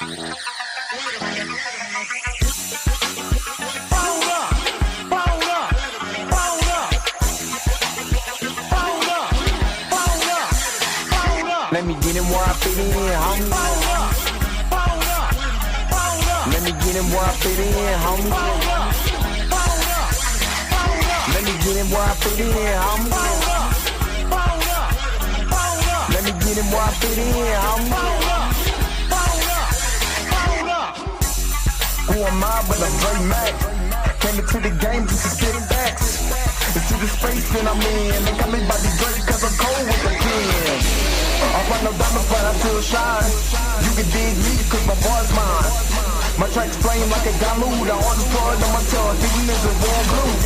Let me get him where I fit in, homie. Let me get him where I fit in, homie. Let me get him where I fit in, homie. Let me get him where I fit in, homie. Who am I but I'm Dre Mac? Came into the game just to spit facts. Into the space that I'm in. They got me by the Drake cause I'm cold with the pen. I run no diamonds but I still shine. You can dig me cause my boy's mine. My tracks flame like a Galu. The hardest part on my tongue, thinking this is warm blue.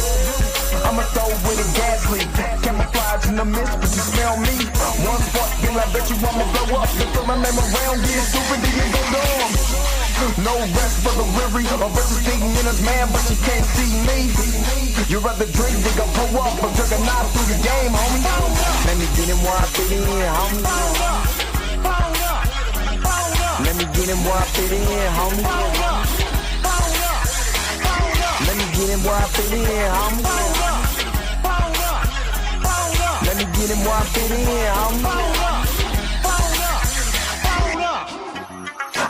I'ma throw with a gas leak. Camouflage in the mist, but you smell me. One spark, then I bet you I'ma blow up. Then throw my name around, get stupid, then you go dumb. No rest for the weary. A versus thinking in his man, but you can't see me. You rather drink than go pull up, but took a knife through the game, homie. Let me get him where I fit in, homie. Let me get him where I fit in, homie. Let me get him where I fit in, homie. Let me get him where I fit in, homie.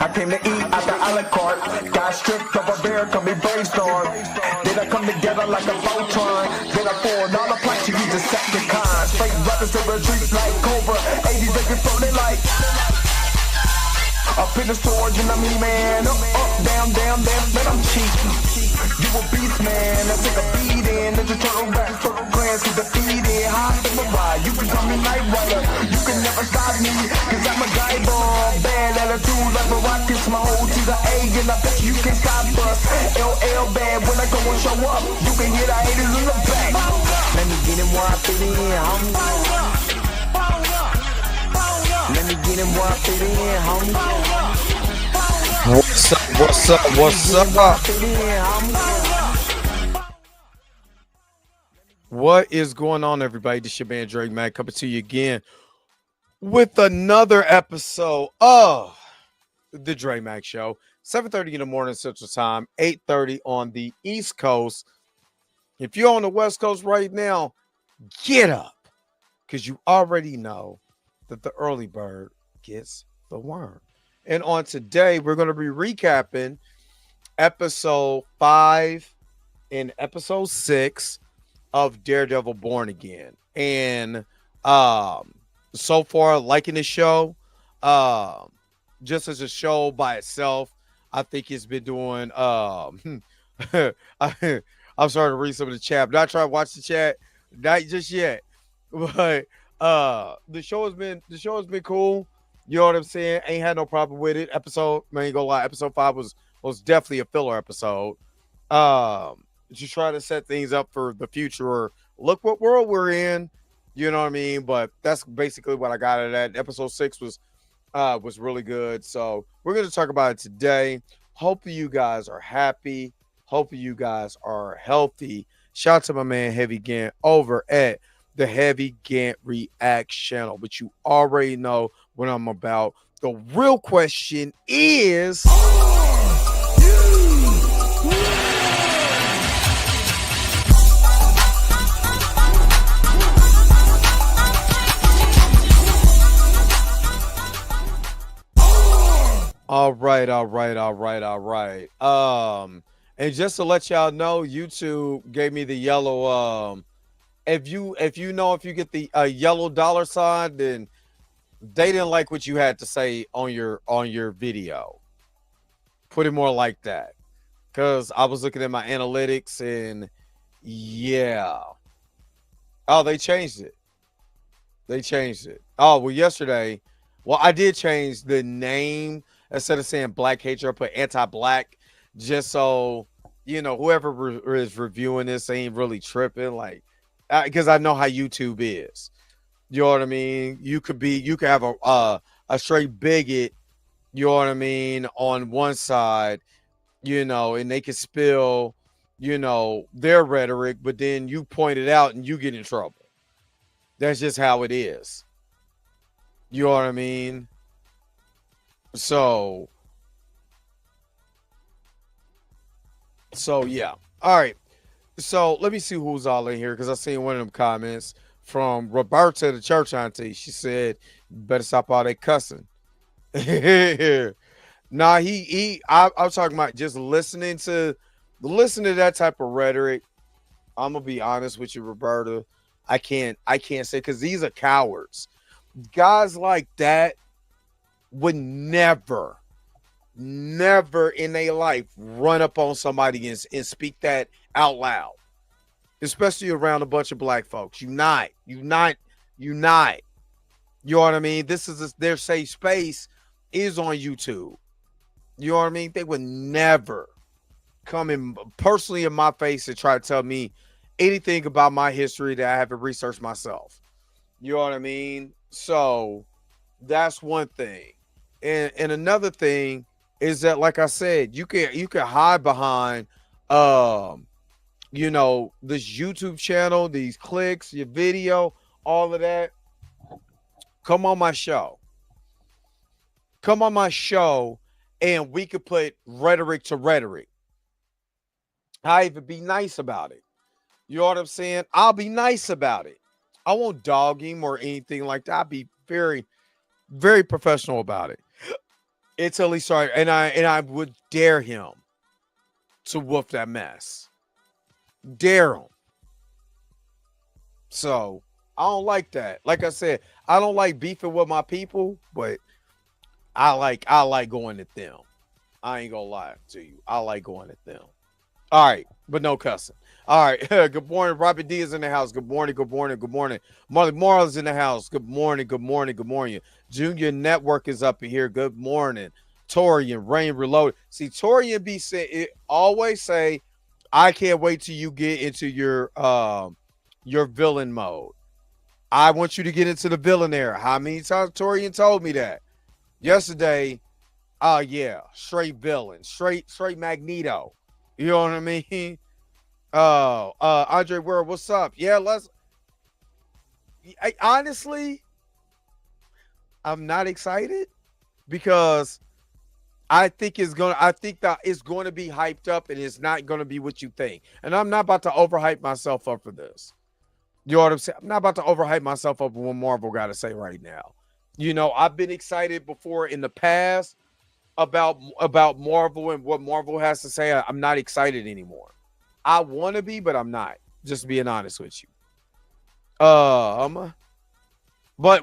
I came to eat at the a la carte. Got stripped of a bear, come me brainstorm. Then I come together like a Voltron. Then I pour all the plaques, you use a second kind. Straight rappers to retreats like Cobra. 80s they can float it like up in the storage and I'm E-man. Up, down, down, man, I'm cheap. You a beast, man, I take a beating. Let your turtle back, turtle clans get defeated. High in my ride, you can call me Night Rider. You can never stop me, cause I'm a guy bomb. Bad attitude like a rocket, my whole to the A, and I bet you can stop us. LL bad, when I go and show up, you can hear the haters in the back. Let me get him where I fit in, homie. Let me get him where I fit in, homie. What's up? What's up? What's up? What is going on, everybody? This your man Drake Mac coming to you again with another episode of the Drake Mac Show. 7:30 in the morning Central Time, 8:30 on the East Coast. If you're on the West Coast right now, get up, because you already know that the early bird gets the worm. And on today, we're going to be recapping episode 5 and episode 6 of Daredevil Born Again. And so far, liking the show. Just as a show by itself, I think it's been doing I'm starting to read some of the chat. Not trying to watch the chat, not just yet. But the show has been cool. You know what I'm saying? Ain't had no problem with it. Episode, man, ain't gonna lie, episode 5 was definitely a filler episode. Just trying to set things up for the future, or look what world we're in. You know what I mean? But that's basically what I got out of that. Episode 6 was really good. So we're gonna talk about it today. Hope you guys are happy. Hope you guys are healthy. Shout out to my man Heavy Gant over at the Heavy Gant React channel, but you already know what I'm about. The real question is, all right. And just to let y'all know, YouTube gave me the yellow if you get the yellow dollar sign, then they didn't like what you had to say on your video. Put it more like that, because I was looking at my analytics and yeah. Oh, they changed it. Oh, well, yesterday, I did change the name. Instead of saying Black Hatred, I put anti-black, just so whoever is reviewing this ain't really tripping, like, because I know how YouTube is. You know what I mean? You could have a straight bigot, you know what I mean, on one side, and they could spill, their rhetoric, but then you point it out and you get in trouble. That's just how it is. You know what I mean? So So yeah. All right. So let me see who's all in here because I seen one of them comments from Roberta, the church auntie. She said, "Better stop all that cussing." Nah, I was talking about just listening to that type of rhetoric. I'm gonna be honest with you, Roberta. I can't say because these are cowards. Guys like that would never in their life run up on somebody and speak that out loud, especially around a bunch of black folks. You not. You know what I mean? Their safe space is on YouTube. You know what I mean? They would never come in personally in my face and try to tell me anything about my history that I haven't researched myself. You know what I mean? So that's one thing. And another thing is that, like I said, you can hide behind um, this YouTube channel, these clicks, your video, all of that. Come on my show. Come on my show and we could put rhetoric to rhetoric. I even be nice about it. You know what I'm saying? I'll be nice about it. I won't dog him or anything like that. I'll be very, very professional about it until he started, and I would dare him to whoop that mess. Dare him. So I don't like that. Like I said, I don't like beefing with my people, but I like going at them. I ain't gonna lie to you. I like going at them. All right, but no cussing. All right. Good morning. Robert D is in the house. Good morning. Good morning. Good morning. Marley Morris in the house. Good morning. Good morning. Good morning. Junior Network is up in here. Good morning. Torian, Rain Reloaded. See, Torian be say always say, I can't wait till you get into your villain mode. I want you to get into the villain era. How many times Torian told me that? Yesterday, yeah, straight villain, straight Magneto. You know what I mean? Oh, Andre Ware, what's up? Yeah, honestly, I'm not excited because I think that it's going to be hyped up and it's not going to be what you think. And I'm not about to overhype myself up for this. You know what I'm saying? I'm not about to overhype myself up with what Marvel got to say right now. I've been excited before in the past about Marvel and what Marvel has to say. I'm not excited anymore. I want to be, but I'm not. Just being honest with you. But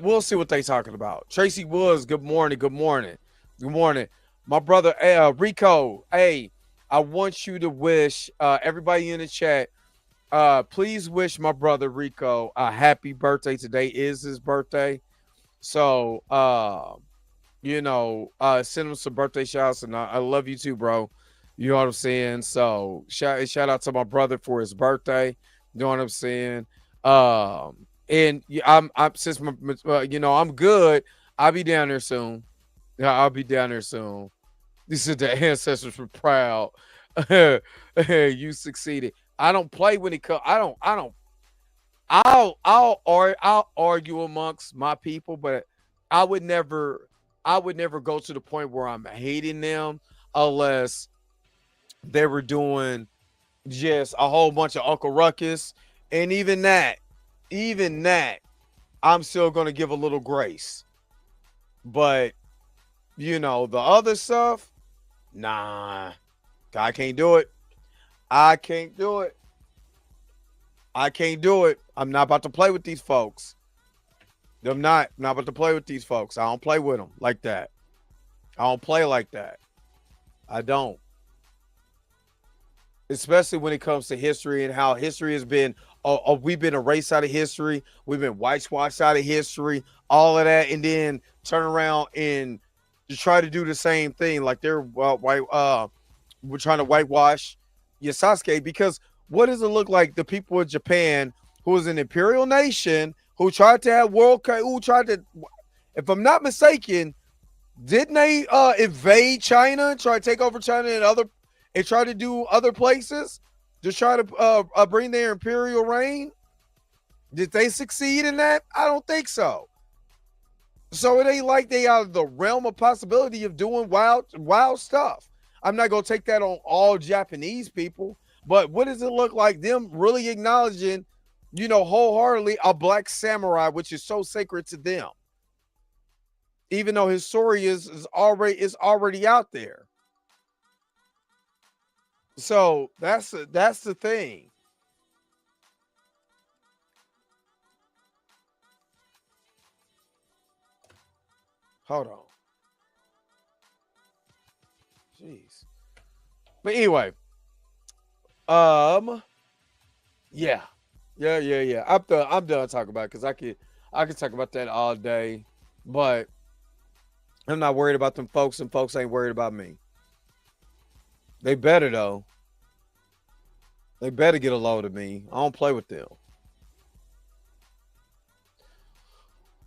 we'll see what they talking about. Tracy Woods, good morning, good morning, good morning. My brother Rico, hey, I want you to wish everybody in the chat. Please wish my brother Rico a happy birthday. Today is his birthday, so send him some birthday shouts, and I love you too, bro. You know what I'm saying? So shout out to my brother for his birthday. You know what I'm saying? And I'm since I'm good. I'll be down there soon. Yeah, I'll be down there soon. These are the ancestors were proud. You succeeded. I don't play when it comes. I don't. I'll argue amongst my people, but I would never. I would never go to the point where I'm hating them unless they were doing just a whole bunch of Uncle Ruckus, and even that, I'm still gonna give a little grace. But the other stuff, nah, I can't do it. I can't do it. I can't do it. I'm not about to play with these folks. I'm not about to play with these folks. I don't play with them like that. I don't play like that. I don't. Especially when it comes to history and how history has been. We've been erased out of history. We've been whitewashed out of history. All of that, and then turn around and just try to do the same thing, like they're we're trying to whitewash Sasuke, because what does it look like? The people of Japan, who was an imperial nation, who tried to have who tried to, if I'm not mistaken, didn't they invade China and try to take over China and try to do other places to try to bring their imperial reign? Did they succeed in that? I don't think so. So it ain't like they out of the realm of possibility of doing wild stuff. I'm not gonna take that on all Japanese people. But what does it look like? Them really acknowledging, wholeheartedly a black samurai, which is so sacred to them, even though his story is already out there. So that's the thing. Hold on. Jeez. But anyway, yeah. Yeah. I'm done talking about it because I could talk about that all day. But I'm not worried about them folks, and folks ain't worried about me. They better though. They better get a load of me. I don't play with them.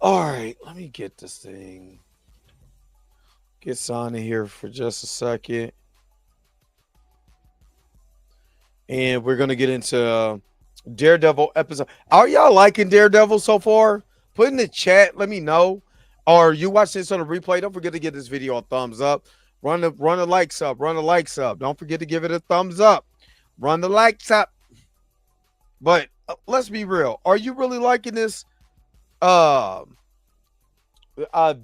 All right, let me get this thing. Get Sonny here for just a second. And we're going to get into Daredevil episode. Are y'all liking Daredevil so far? Put in the chat. Let me know. Or you watch this on a replay. Don't forget to give this video a thumbs up. Run the likes up. Run the likes up. Don't forget to give it a thumbs up. Run the likes up. But let's be real. Are you really liking this?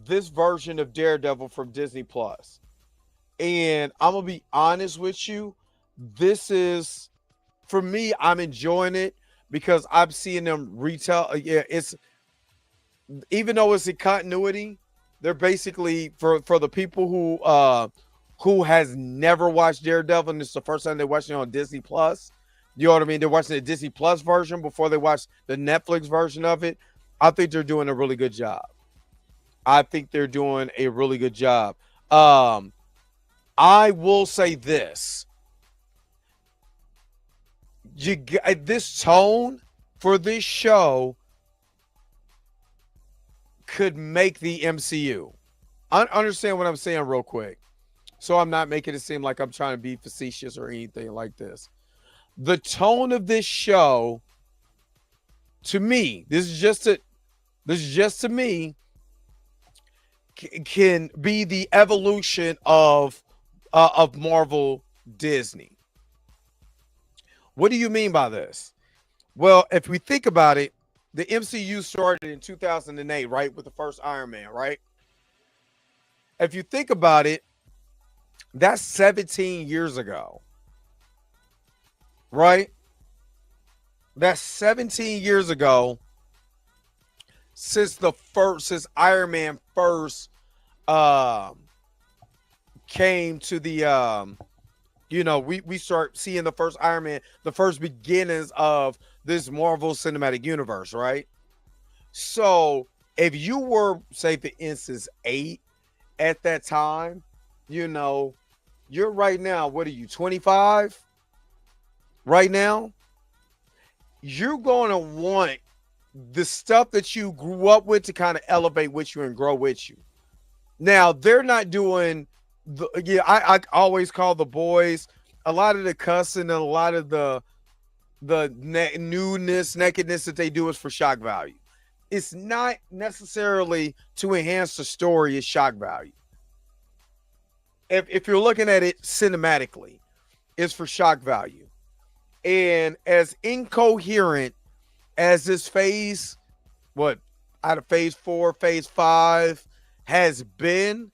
This version of Daredevil from Disney Plus. And I'm gonna be honest with you. This is, for me, I'm enjoying it because I'm seeing them retell. It's, even though it's in continuity, they're basically for the people who has never watched Daredevil and it's the first time they're watching it on Disney Plus. You know what I mean? They're watching the Disney Plus version before they watch the Netflix version of it. I think they're doing a really good job. I will say this. This tone for this show could make the MCU. Understand what I'm saying real quick. So I'm not making it seem like I'm trying to be facetious or anything like this. The tone of this show, to me, this is just to me, can be the evolution of Marvel Disney. What do you mean by this? Well, if we think about it, the MCU started in 2008, right? With the first Iron Man, right? If you think about it, that's 17 years ago, right? That's 17 years ago since Iron Man first came to the we start seeing the first Iron Man, the first beginnings of this Marvel Cinematic Universe, right? So if you were, say, for instance, 8 at that time, you're right now, what are you, 25? Right now, you're going to want the stuff that you grew up with to kind of elevate with you and grow with you. Now, they're not doing I always call the boys, a lot of the cussing and a lot of the newness, nakedness that they do is for shock value. It's not necessarily to enhance the story, it's shock value. If you're looking at it cinematically, it's for shock value. And as incoherent as this phase, out of phase 4, phase 5 has been,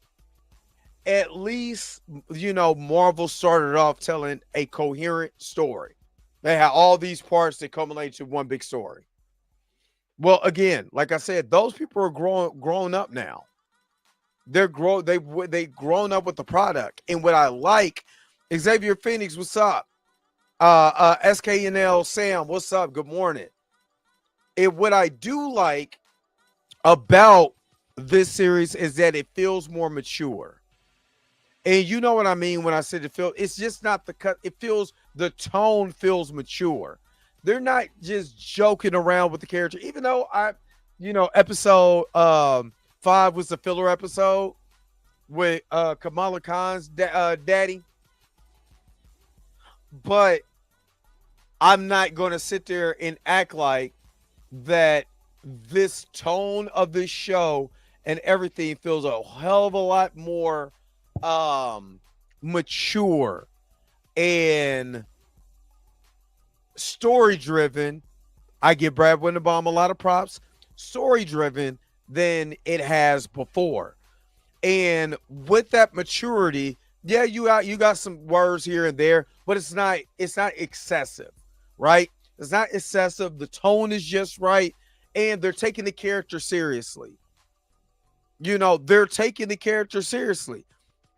at least, Marvel started off telling a coherent story. They had all these parts that culminate to one big story. Well, again, like I said, those people are grown up now. They've grown up with the product. And what I like, Xavier Phoenix, what's up? SKNL Sam, what's up? Good morning. And what I do like about this series is that it feels more mature. And you know what I mean when I said it's just not the cut. The tone feels mature. They're not just joking around with the character, even though episode 5 was the filler episode with Kamala Khan's daddy. But I'm not going to sit there and act like that this tone of this show and everything feels a hell of a lot more mature, and story driven. I give Brad Winderbaum a lot of props. Story driven than it has before. And with that maturity, yeah, you got some words here and there, but it's not excessive, right? It's not excessive. The tone is just right, and they're taking the character seriously. They're taking the character seriously.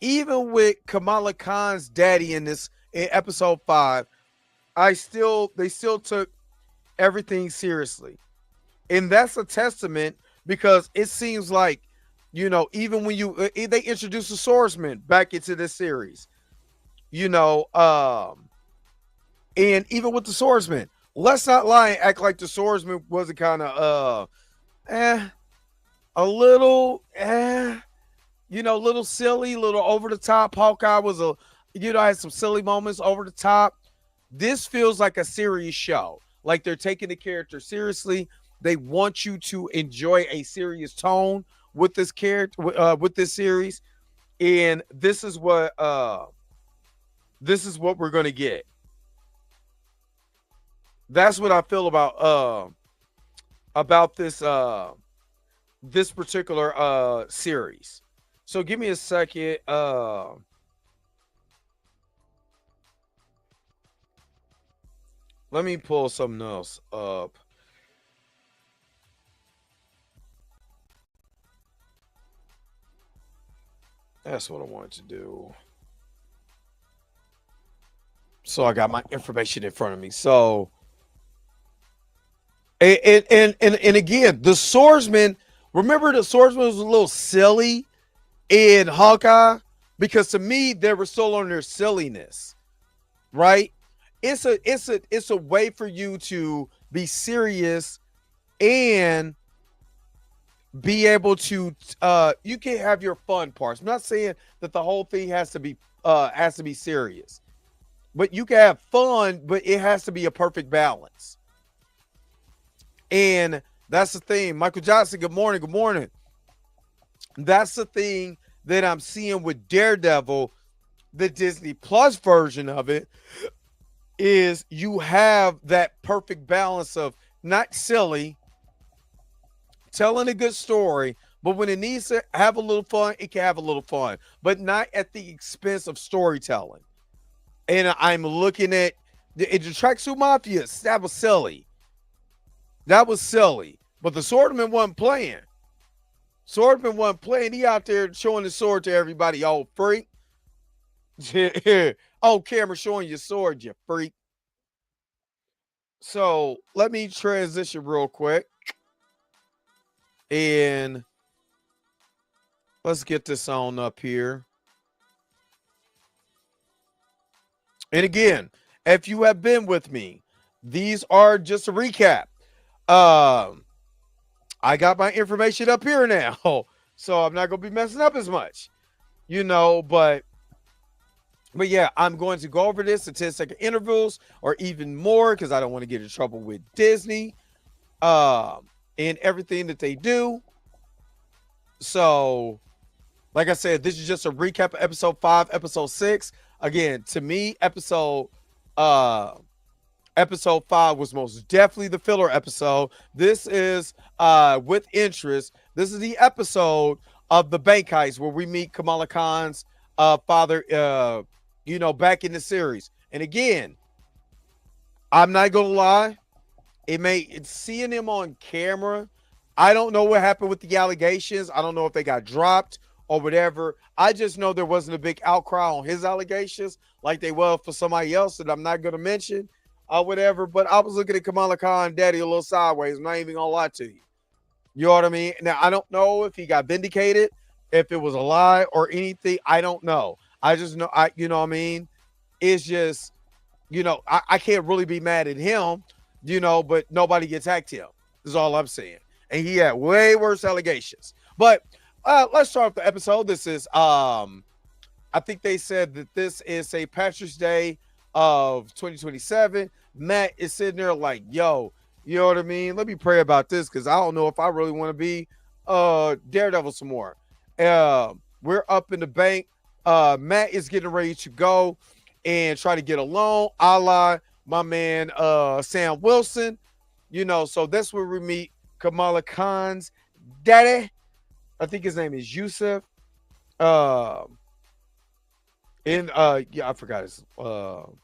Even with Kamala Khan's daddy in episode 5, they still took everything seriously. And that's a testament because it seems like, even when they introduced the swordsman back into this series, you know, um, and even with the swordsman, let's not lie and act like the swordsman wasn't kind of a little a little silly, a little over the top. Hawkeye was had some silly moments over the top. This feels like a serious show. Like they're taking the character seriously. They want you to enjoy a serious tone with this character, with this series, and this is what we're gonna get. That's what I feel about this particular series. So give me a second. Let me pull something else up. That's what I wanted to do. So I got my information in front of me. So and again, the swordsman. Remember, the swordsman was a little silly in Hawkeye because to me they were still on their silliness, right? It's a way for you to be serious and be able to you can have your fun parts. I'm not saying that the whole thing has to be serious, but you can have fun, but it has to be a perfect balance. And that's the thing. Michael Johnson, good morning. Good morning. That's the thing that I'm seeing with Daredevil, the Disney Plus version of it, is you have that perfect balance of not silly, telling a good story, but when it needs to have a little fun, it can have a little fun, but not at the expense of storytelling. And I'm looking at the Tracksuit Mafia. That was silly. That was silly. But the Swordman wasn't playing. Swordman wasn't playing. He out there showing his sword to everybody. Oh, freak. Oh, camera showing your sword, you freak. So let me transition real quick. And let's get this on up here. And again, if you have been with me, these are just a recap. I got my information up here now, so I'm not gonna be messing up as much, but yeah, I'm going to go over this in 10-second intervals or even more because I don't want to get in trouble with Disney and everything that they do. So, like I said, this is just a recap of episode 5, episode 6. Again, to me, episode 5 was most definitely the filler episode. This is with interest. This is the episode of the bank heist where we meet Kamala Khan's father, back in the series. And again, I'm not gonna lie, it's seeing him on camera. I don't know what happened with the allegations. I don't know if they got dropped or whatever. I just know there wasn't a big outcry on his allegations like they were for somebody else that I'm not gonna mention. Whatever, but I was looking at Kamala Khan daddy a little sideways. I'm not even gonna lie to you. You know what I mean? Now I don't know if he got vindicated, if it was a lie or anything. I don't know. I just know you know what I mean? It's just, I can't really be mad at him, but nobody gets hacked him. Is all I'm saying. And he had way worse allegations. But let's start with the episode. This is I think they said that this is St. Patrick's Day of 2027. Matt is sitting there like, yo, you know what I mean? Let me pray about this because I don't know if I really want to be Daredevil some more. We're up in the bank. Matt is getting ready to go and try to get a loan, a la my man Sam Wilson. So that's where we meet Kamala Khan's daddy. I think his name is Yusuf. Uh, yeah, I forgot his. Hold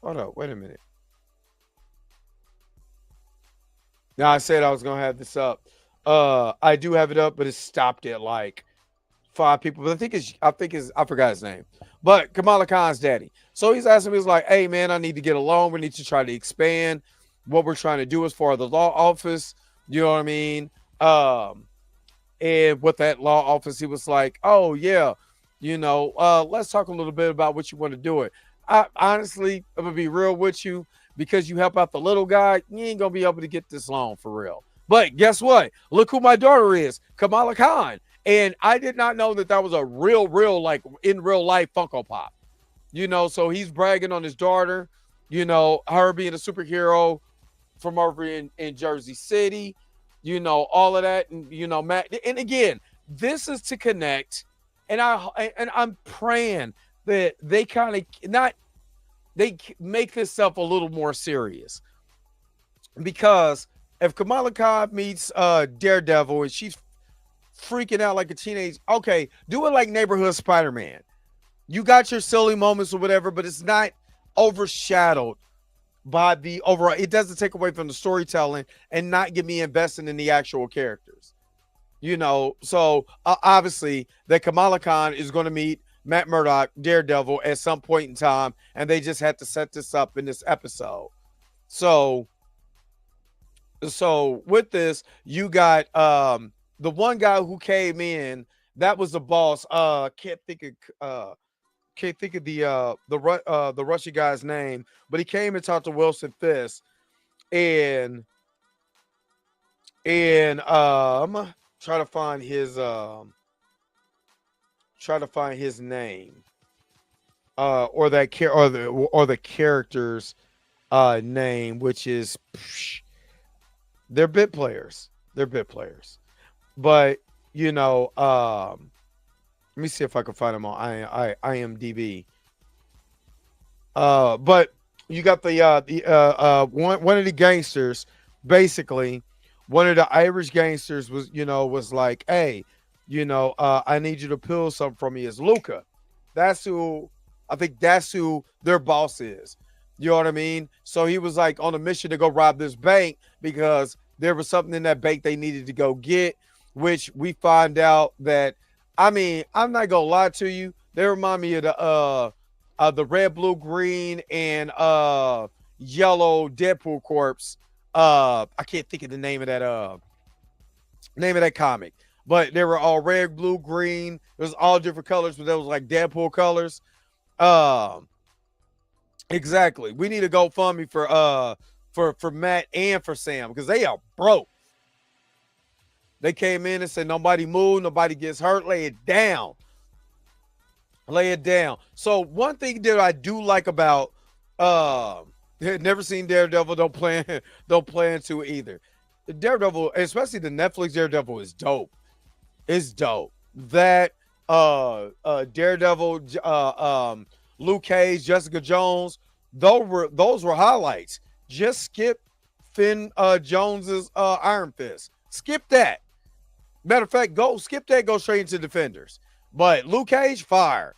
up, wait a minute. Now I said I was gonna have this up. I do have it up, but it stopped at like 5 people. But I forgot his name. But Kamala Khan's daddy. So he's asking me, he's like, hey man, I need to get a loan. We need to try to expand what we're trying to do as far as the law office. You know what I mean? And with that law office, he was like, oh yeah, let's talk a little bit about what you want to do it. I honestly, I'm gonna be real with you, because you help out the little guy, you ain't gonna be able to get this loan for real. But guess what? Look who my daughter is, Kamala Khan. And I did not know that was a real, like in real life Funko Pop. So he's bragging on his daughter, her being a superhero from over in Jersey City, all of that. And, Matt, and again, this is to connect. And I'm praying that they kind of they make this stuff a little more serious, because if Kamala Khan meets Daredevil and she's freaking out like a teenage, okay, do it like Neighborhood Spider-Man. You got your silly moments or whatever, but it's not overshadowed by the overall. It doesn't take away from the storytelling and not get me invested in the actual characters. So obviously that Kamala Khan is going to meet Matt Murdock, Daredevil, at some point in time, and they just had to set this up in this episode. So with this, you got the one guy who came in, that was the boss. Can't think of the Russian guy's name, but he came and talked to Wilson Fisk, and try to find his name, or the character's name, which is they're bit players. But let me see if I can find them on IMDb. But you got the one of the gangsters, basically, one of the Irish gangsters was like, hey, I need you to pull something from me. Is Luca. That's who their boss is. You know what I mean? So he was like on a mission to go rob this bank, because there was something in that bank they needed to go get, which we find out that, I'm not gonna lie to you, they remind me of the red, blue, green, and yellow Deadpool corpse. I can't think of the name of that comic, but they were all red, blue, green. It was all different colors, but they was like Deadpool colors. Exactly. We need a GoFundMe for Matt and for Sam, because they are broke. They came in and said, nobody move, nobody gets hurt, lay it down. So one thing that I do like about never seen Daredevil, don't plan to either. The Daredevil, especially the Netflix Daredevil, is dope. It's dope. That Daredevil, Luke Cage, Jessica Jones, those were highlights. Just skip Finn Jones's Iron Fist. Skip that. Matter of fact, go straight into Defenders. But Luke Cage, fire.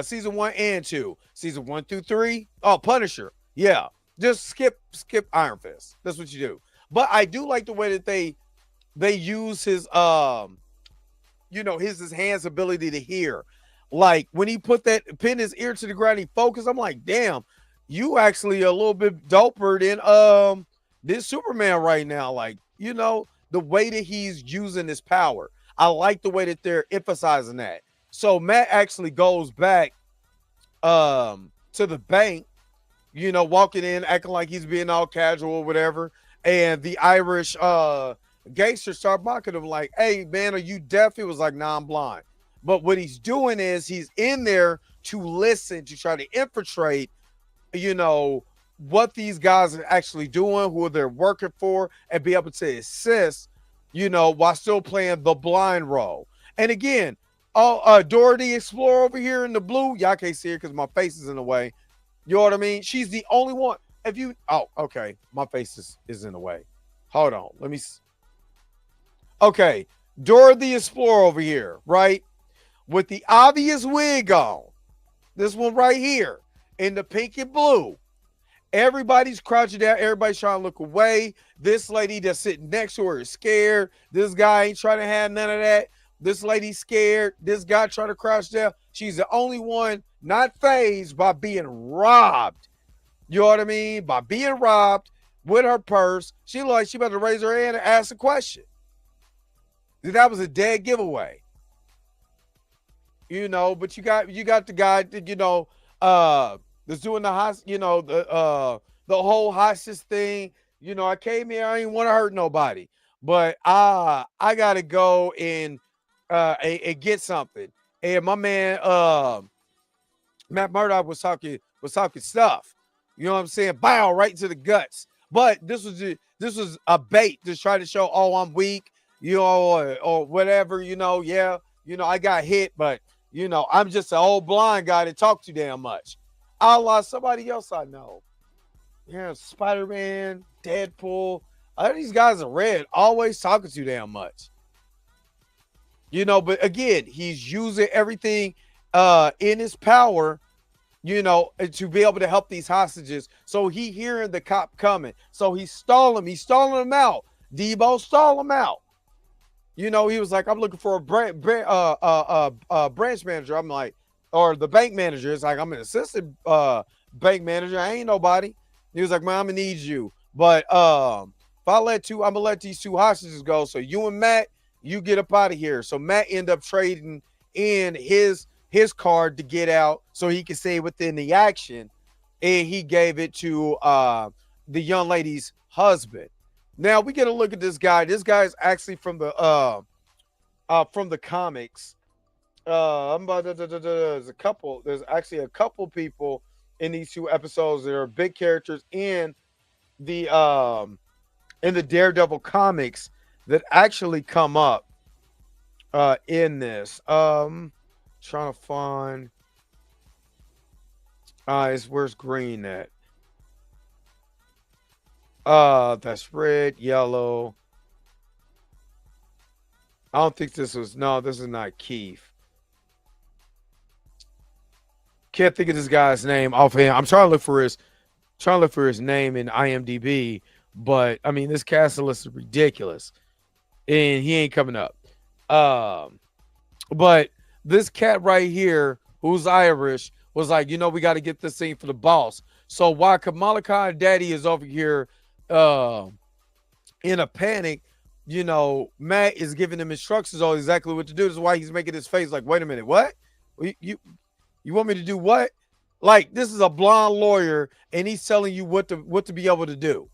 Season 1 and 2. Season 1 through 3. Oh, Punisher. Yeah. Just skip Iron Fist. That's what you do. But I do like the way that they use his his hand's ability to hear. Like when he pinned his ear to the ground, he focused. I'm like, damn, you actually a little bit doper than this Superman right now. Like, the way that he's using his power. I like the way that they're emphasizing that. So Matt actually goes back to the bank, walking in, acting like he's being all casual or whatever. And the Irish gangsters start mocking him like, hey, man, are you deaf? He was like, nah, I'm blind. But what he's doing is he's in there to listen, to try to infiltrate, what these guys are actually doing, who they're working for, and be able to assist, while still playing the blind role. And again, Oh, Dora the Explorer over here in the blue. Y'all can't see her because my face is in the way. You know what I mean? She's the only one. If you, oh, okay, my face is in the way. Hold on, let me. Okay, Dora the Explorer over here, right, with the obvious wig on. This one right here in the pink and blue. Everybody's crouching down. Everybody's trying to look away. This lady that's sitting next to her is scared. This guy ain't trying to have none of that. This lady's scared. This guy trying to crouch down. She's the only one not phased by being robbed. You know what I mean? By being robbed with her purse. She like she about to raise her hand and ask a question. That was a dead giveaway. You know, but you got the guy that, that's doing the the whole hostage thing. You know, I came here, I ain't want to hurt nobody. But I gotta go and get something. And my man Matt Murdock was talking stuff. You know what I'm saying? Bow right to the guts. But this was a bait to try to show, oh, I'm weak, you know, or whatever, you know, yeah, you know, I got hit, but you know, I'm just an old blind guy that talk too damn much. I lost somebody else I know. Yeah, Spider-Man, Deadpool. All these guys are red, always talking too damn much. You know, but again, he's using everything in his power, you know, to be able to help these hostages. So he hearing the cop coming. So he's stalling them out. Debo stall him out. You know, he was like, I'm looking for a branch manager. I'm like, or the bank manager. It's like, I'm an assistant bank manager. I ain't nobody. He was like, man, I'm gonna need you. But if I'm gonna let these two hostages go. So you and Matt, you get up out of here. So Matt ended up trading in his card to get out so he could stay within the action. And he gave it to the young lady's husband. Now we get a look at this guy. This guy is actually from the comics. There's actually a couple people in these two episodes that are big characters in the Daredevil comics that actually come up in this. Trying to find where's green at? That's red, yellow. I don't think this is not Keith. Can't think of this guy's name offhand. I'm trying to look for his name in IMDb, but I mean this cast list is ridiculous. And he ain't coming up. But this cat right here, who's Irish, was like, you know, we got to get this thing for the boss. So while Kamala Khan Daddy is over here in a panic, you know, Matt is giving him instructions on exactly what to do. This is why he's making his face like, wait a minute, what? You want me to do what? Like, this is a blonde lawyer, and he's telling you what to be able to do.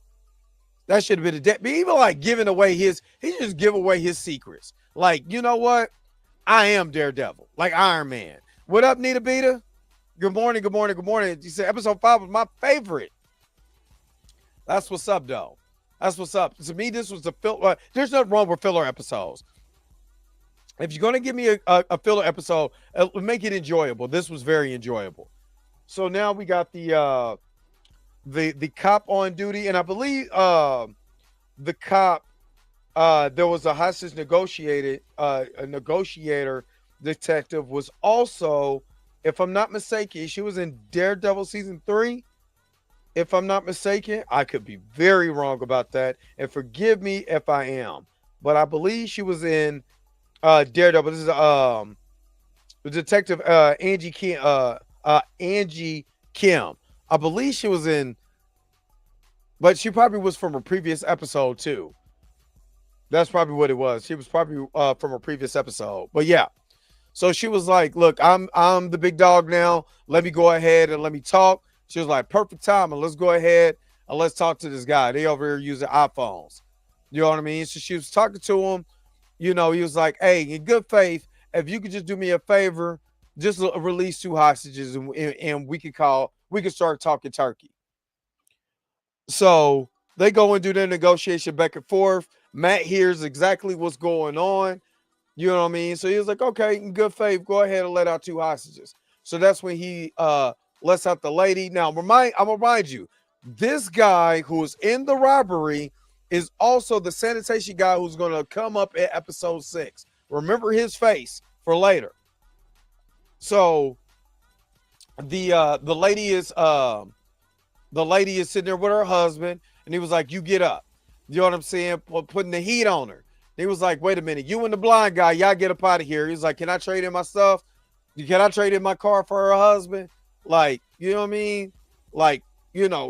That should have been a debt. But even like giving away he just give away his secrets. Like, you know what? I am Daredevil, like Iron Man. What up, Nita Beta? Good morning, good morning, good morning. You said episode 5 was my favorite. That's what's up, though. That's what's up. To me, this was the filler. There's nothing wrong with filler episodes. If you're going to give me a filler episode, make it enjoyable. This was very enjoyable. So now we got the cop on duty, and I believe the cop, there was a hostage negotiator detective was also, if I'm not mistaken, she was in Daredevil season 3. If I'm not mistaken, I could be very wrong about that, and forgive me if I am. But I believe she was in Daredevil. This is the detective Angie Kim. I believe she was in, but she probably was from a previous episode too. That's probably what it was. She was probably from a previous episode. But yeah. So she was like, look, I'm the big dog now. Let me go ahead and let me talk. She was like, perfect time. And let's go ahead and let's talk to this guy. They over here using iPhones. You know what I mean? So she was talking to him. You know, he was like, hey, in good faith, if you could just do me a favor, just release 2 hostages and we can start talking turkey. So they go and do their negotiation back and forth. Matt hears exactly what's going on. You know what I mean? So he was like, okay, in good faith, go ahead and let out 2 hostages. So that's when he lets out the lady. Now, I'll remind you, this guy who's in the robbery is also the sanitation guy who's going to come up at episode 6. Remember his face for later. So the lady is sitting there with her husband, and he was like, "You get up." You know what I'm saying? Putting the heat on her. He was like, "Wait a minute, you and the blind guy, y'all get up out of here." He was like, "Can I trade in my stuff? Can I trade in my car for her husband?" Like, you know what I mean? Like,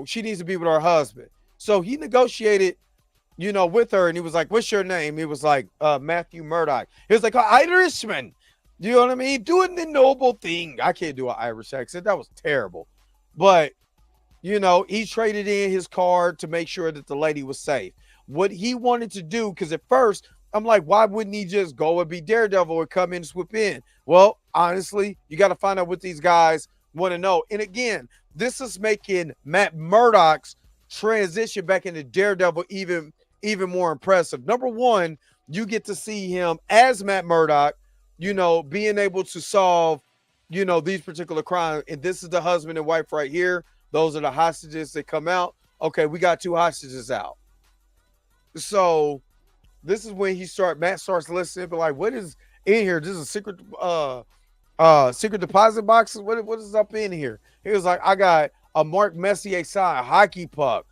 she needs to be with her husband. So he negotiated, with her, and he was like, "What's your name?" He was like, Matthew Murdoch. He was like, "Irishman." You know what I mean? Doing the noble thing. I can't do an Irish accent. That was terrible. But, he traded in his car to make sure that the lady was safe. What he wanted to do, because at first, I'm like, why wouldn't he just go and be Daredevil or come in and swoop in? Well, honestly, you got to find out what these guys want to know. And again, this is making Matt Murdock's transition back into Daredevil even more impressive. Number one, you get to see him as Matt Murdock, being able to solve, these particular crimes. And this is the husband and wife right here. Those are the hostages that come out. Okay, we got 2 hostages out. So this is when Matt starts listening, but like, what is in here? This is a secret deposit box. What is up in here? He was like, I got a Mark Messier signed hockey puck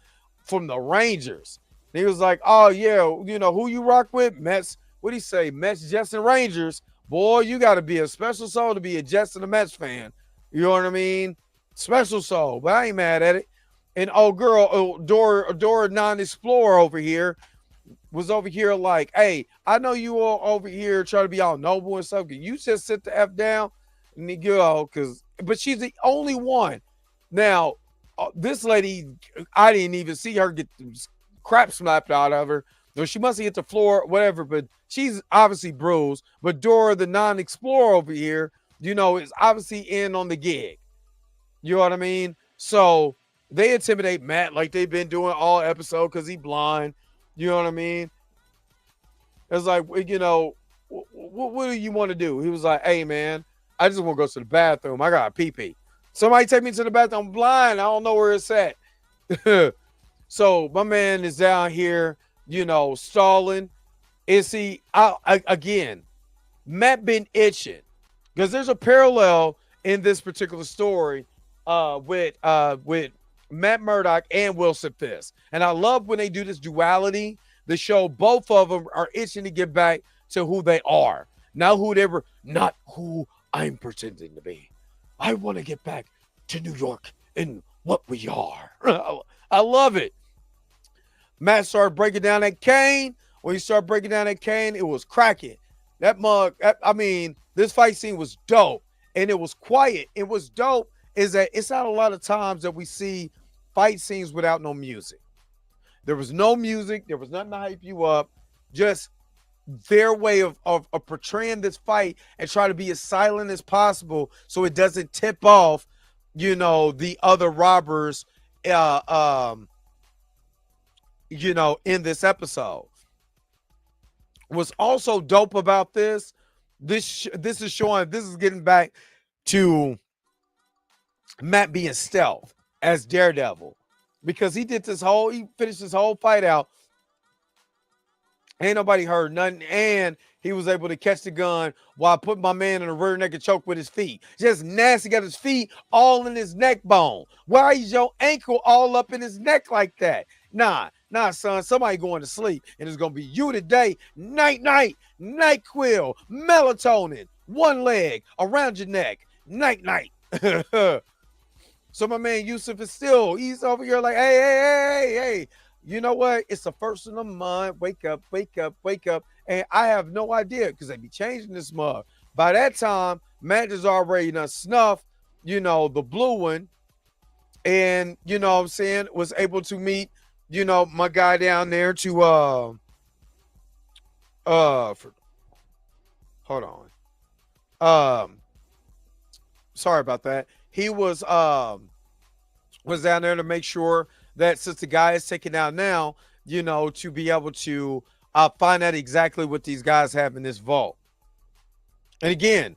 from the Rangers. And he was like, oh yeah, who you rock with? Mets. What do you say? Mets, Jets, and Rangers. Boy, you got to be a special soul to be a Jets and a Mets fan. You know what I mean? Special soul, but I ain't mad at it. And Dora non-explorer over here was over here like, hey, I know you all over here trying to be all noble and stuff. Can you just sit the F down? And you go, but she's the only one. Now, this lady, I didn't even see her get crap slapped out of her. So she must have hit the floor, whatever, but she's obviously bruised. But Dora, the non-explorer over here, is obviously in on the gig. You know what I mean? So they intimidate Matt like they've been doing all episode because he's blind. You know what I mean? It's like, what do you want to do? He was like, hey, man, I just want to go to the bathroom. I got a pee-pee. Somebody take me to the bathroom. I'm blind. I don't know where it's at. So my man is down here, stalling. And see, again, Matt been itching because there's a parallel in this particular story with Matt Murdock and Wilson Fisk. And I love when they do this duality. The show, both of them are itching to get back to who they are. Not who I'm pretending to be. I want to get back to New York and what we are. I love it. Matt started breaking down that cane. When he started breaking down that cane, it was cracking. That mug, this fight scene was dope. And it was quiet. It was dope is that it's not a lot of times that we see fight scenes without no music. There was no music. There was nothing to hype you up. Just their way of portraying this fight and try to be as silent as possible so it doesn't tip off, the other robbers, in this episode. What's also dope about this is getting back to Matt being stealth as Daredevil, because he finished this whole fight out. Ain't nobody heard nothing, and he was able to catch the gun while putting my man in a rear naked choke with his feet. Just nasty, got his feet all in his neck bone. Why is your ankle all up in his neck like that? Nah, son, somebody going to sleep, and it's going to be you today. Night, NyQuil, melatonin, one leg around your neck. Night. So my man Yusuf he's over here like, hey. You know what? It's the first of the month. Wake up. And I have no idea because they be changing this mug. By that time, Matt is already done snuffed, the blue one. And, was able to meet, my guy down there to, hold on. Sorry about that. He was down there to make sure that since the guy is taken out now, to be able to find out exactly what these guys have in this vault. And again,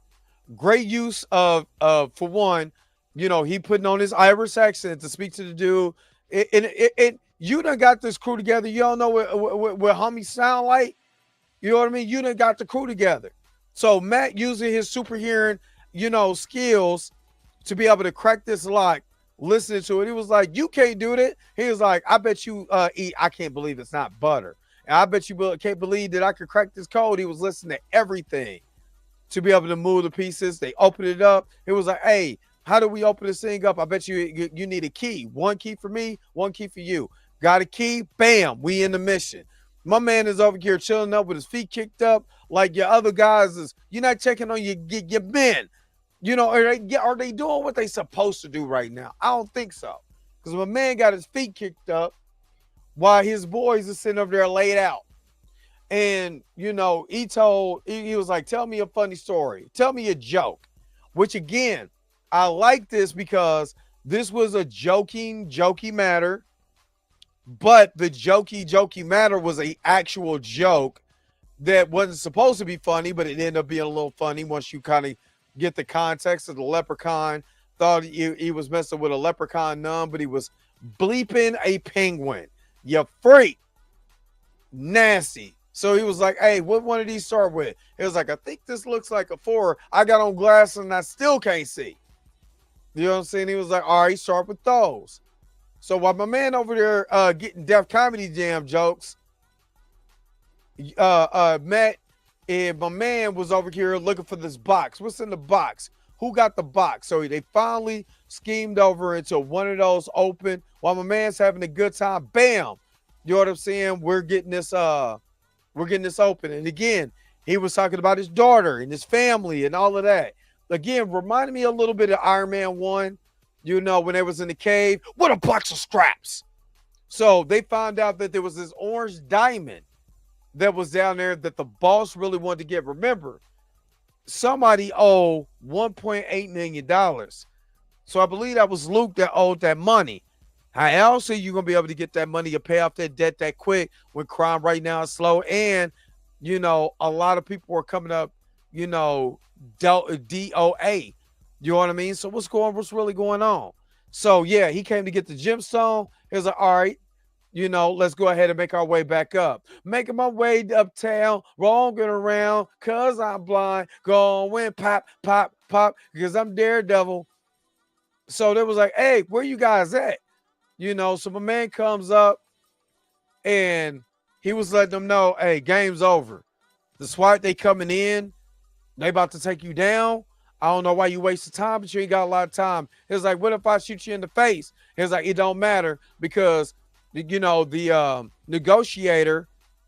great use of for one, he putting on his Irish accent to speak to the dude. You done got this crew together. You don't know what homies sound like. You know what I mean? You done got the crew together. So Matt using his super hearing, skills to be able to crack this lock, listening to it. He was like, you can't do that. He was like, I bet you eat. I can't believe it's not butter. And I bet you can't believe that I could crack this code. He was listening to everything to be able to move the pieces. They opened it up. It was like, hey, how do we open this thing up? I bet you need a key. One key for me, one key for you. Got a key? Bam, we in the mission. My man is over here chilling up with his feet kicked up like your other guys is. You're not checking on your men. Are they doing what they supposed to do right now? I don't think so. Because my man got his feet kicked up while his boys are sitting over there laid out. And, he was like, tell me a funny story. Tell me a joke. Which, again, I like this because this was a jokey matter. But the jokey matter was an actual joke that wasn't supposed to be funny, but it ended up being a little funny once you kind of get the context of the leprechaun. Thought he was messing with a leprechaun nun, but he was bleeping a penguin. You freak. Nasty. So he was like, hey, what one of these start with? It was like, I think this looks like a 4. I got on glasses and I still can't see. You know what I'm saying? He was like, all right, start with those. So while my man over there getting Def Comedy Jam jokes, Matt and my man was over here looking for this box. What's in the box? Who got the box? So they finally schemed over into one of those open while my man's having a good time. Bam. You know what I'm saying? We're getting this open. And again, he was talking about his daughter and his family and all of that. Again, reminded me a little bit of Iron Man 1. When they was in the cave, what a box of scraps. So they found out that there was this orange diamond that was down there that the boss really wanted to get. Remember, somebody owed $1.8 million. So I believe that was Luke that owed that money. How else are you going to be able to get that money to pay off that debt that quick when crime right now is slow? And, a lot of people are coming up, DOA. You know what I mean? So what's really going on? So yeah, he came to get the gemstone. He was like, all right, let's go ahead and make our way back up. Making my way uptown, rolling around, cause I'm blind, going pop, pop, pop, because I'm Daredevil. So they was like, hey, where you guys at? So my man comes up and he was letting them know, hey, game's over. The SWAT, they coming in. They about to take you down. I don't know why you wasted time, but you ain't got a lot of time. It was like, what if I shoot you in the face? It was like, it don't matter because, the negotiator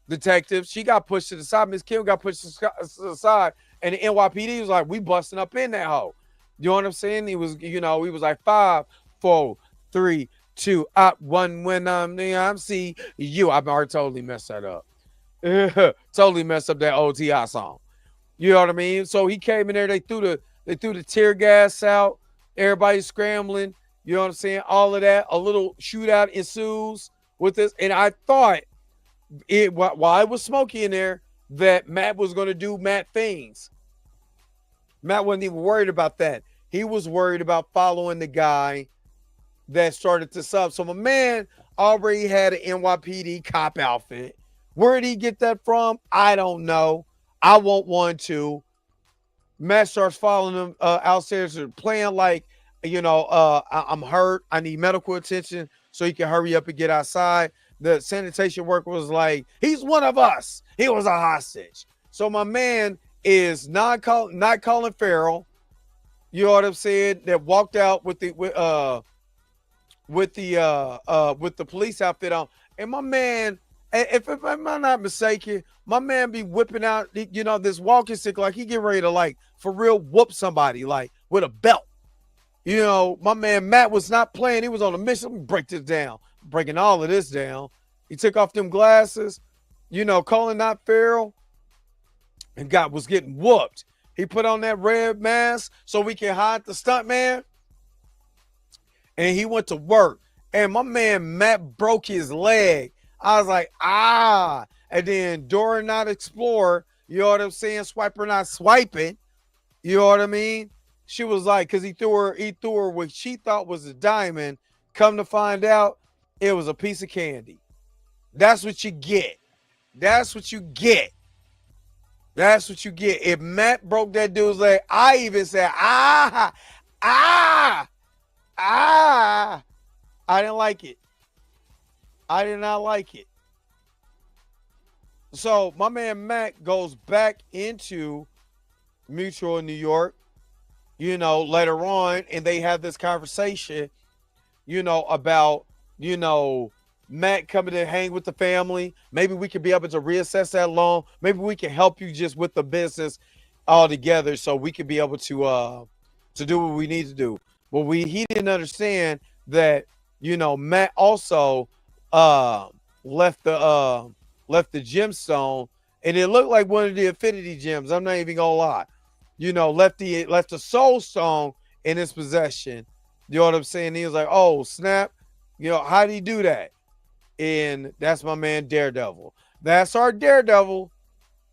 detective, she got pushed to the side. Miss Kim got pushed to the side. And the NYPD was like, we busting up in that hole. You know what I'm saying? He was, he was like 5, 4, 3, 2, 1 when I'm see you. I've already totally messed that up. Totally messed up that OTI song. You know what I mean? So he came in there, they threw the tear gas out. Everybody's scrambling. You know what I'm saying? All of that. A little shootout ensues with this. And I thought, while it was smoky in there, that Matt was going to do Matt things. Matt wasn't even worried about that. He was worried about following the guy that started to sub. So my man already had an NYPD cop outfit. Where did he get that from? I don't know. I want one too. Matt starts following him outstairs, playing like, I'm hurt. I need medical attention so he can hurry up and get outside. The sanitation worker was like, he's one of us. He was a hostage. So my man is not Colin Farrell. You know what I'm saying? That walked out with the police outfit on. And my man, if I'm not mistaken, my man be whipping out, this walking stick like he get ready to, like, for real whoop somebody, like, with a belt. My man Matt was not playing. He was on a mission. Let me break this down. Breaking all of this down. He took off them glasses, Colin not Farrell, and was getting whooped. He put on that red mask so we can hide the stunt man. And he went to work. And my man Matt broke his leg. I was like, ah. And then Dora not Explorer, you know what I'm saying? Swiper not swiping. You know what I mean? She was like, because he threw her what she thought was a diamond. Come to find out, it was a piece of candy. That's what you get. That's what you get. That's what you get. If Matt broke that dude's leg, I even said, ah. I didn't like it. I did not like it. So my man Matt goes back into Mutual in New York, later on, and they have this conversation, about, Matt coming to hang with the family. Maybe we could be able to reassess that loan. Maybe we can help you just with the business altogether so we could be able to do what we need to do. Well, he didn't understand that, Matt also left the gemstone, and it looked like one of the Infinity Gems. I'm not even gonna lie. Left the Soul Stone in his possession. You know what I'm saying? He was like, oh, snap. How did he do that? And that's my man Daredevil. That's our Daredevil.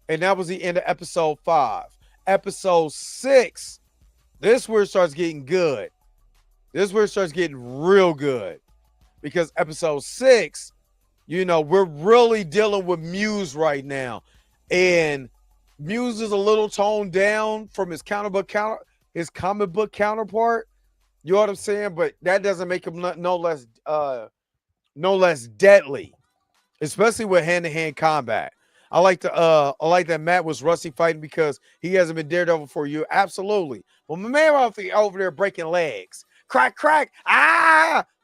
And that was the end of episode 5. Episode 6. This is where it starts getting good. This is where it starts getting real good. Because episode 6, we're really dealing with Muse right now. And Muse is a little toned down from his comic book counterpart. You know what I'm saying? But that doesn't make him no less deadly, especially with hand-to-hand combat. I like that Matt was rusty fighting because he hasn't been Daredevil for you. Absolutely. Well, my man over there breaking legs. Crack, crack.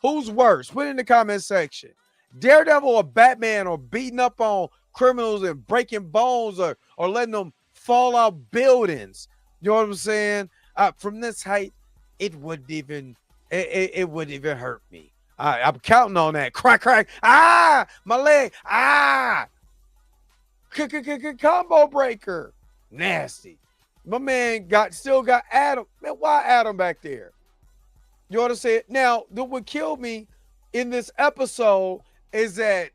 Who's worse? Put it in the comment section. Daredevil or Batman or beating up on criminals and breaking bones or letting them fall out buildings. You know what I'm saying? From this height, it wouldn't even hurt me. I'm counting on that. Crack, crack. My leg. Combo breaker. Nasty. My man still got Adam. Man, why Adam back there? You know what I'm saying? Now, what killed me in this episode is that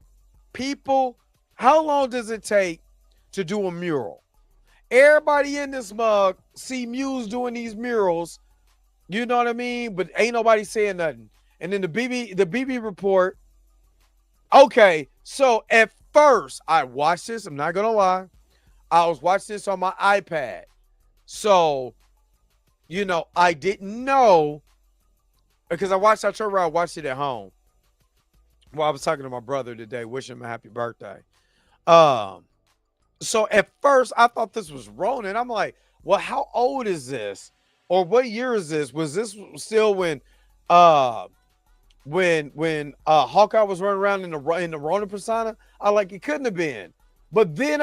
people, how long does it take to do a mural? Everybody in this mug see Muse doing these murals. You know what I mean? But ain't nobody saying nothing. And then the BB report. Okay, so at first I watched this. I'm not gonna lie. I was watching this on my iPad. So, I didn't know because I turned around, watched it at home. Well, I was talking to my brother today, wishing him a happy birthday. So at first I thought this was Ronin. I'm like, well, how old is this? Or what year is this? Was this still when Hawkeye was running around in the Ronin persona? It couldn't have been. But then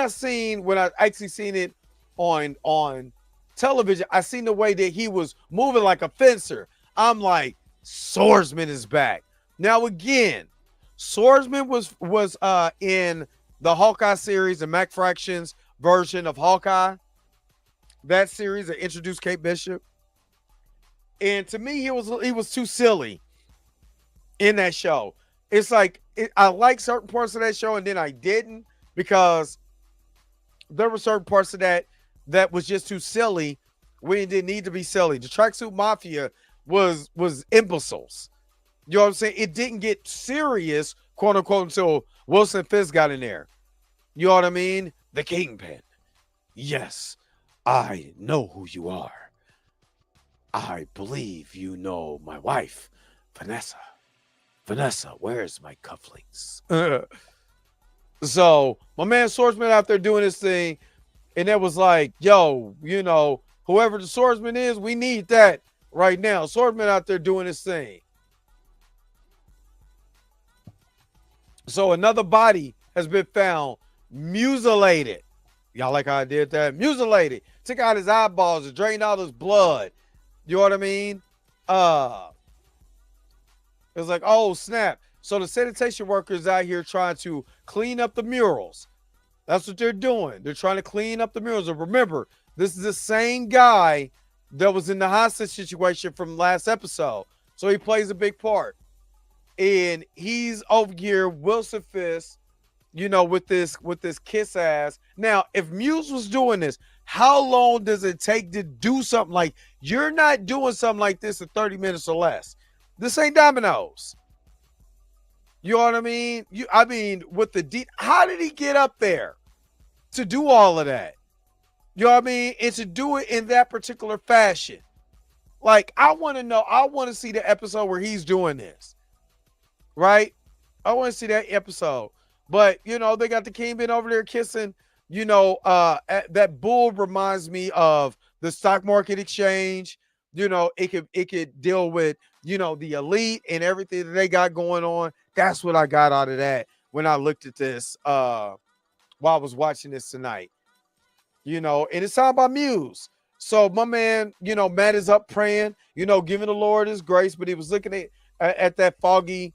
when I actually seen it on television, I seen the way that he was moving like a fencer. I'm like, Swordsman is back. Now again, Swordsman was in the Hawkeye series, the Mac Fractions version of Hawkeye. That series that introduced Kate Bishop. And to me, he was too silly in that show. It's like I like certain parts of that show, and then I didn't because there were certain parts of that was just too silly when it didn't need to be silly. The Tracksuit Mafia was imbeciles. You know what I'm saying? It didn't get serious, quote unquote, until Wilson Fisk got in there. You know what I mean? The Kingpin. Yes, I know who you are. I believe you know my wife, Vanessa. Vanessa, where's my cufflinks? So my man Swordsman out there doing his thing, and it was like, yo, whoever the Swordsman is, we need that right now. Swordsman out there doing his thing. So another body has been found mutilated. Y'all like how I did that? Mutilated. Took out his eyeballs and drained out his blood. You know what I mean? It was like, oh, snap. So the sanitation workers out here trying to clean up the murals. That's what they're doing. They're trying to clean up the murals. And remember, this is the same guy that was in the hostage situation from last episode. So he plays a big part. And he's over here, Wilson Fisk, with this kiss ass. Now, if Muse was doing this, How long does it take to do something like you're not doing something like this in 30 minutes or less? This ain't Domino's. You know what I mean? I mean, with how did he get up there to do all of that? You know what I mean? And to do it in that particular fashion. Like, I want to know, I want to see the episode where he's doing this. Right? I want to see that episode. But, you know, they got the Kingpin over there kissing, you know, that bull reminds me of the stock market exchange. You know, it could deal with, you know, the elite and everything that they got going on. That's what I got out of that when I looked at this while I was watching this tonight. You know, and it's all about Muse. So my man, you know, Matt is up praying, you know, giving the Lord his grace, but he was looking at that foggy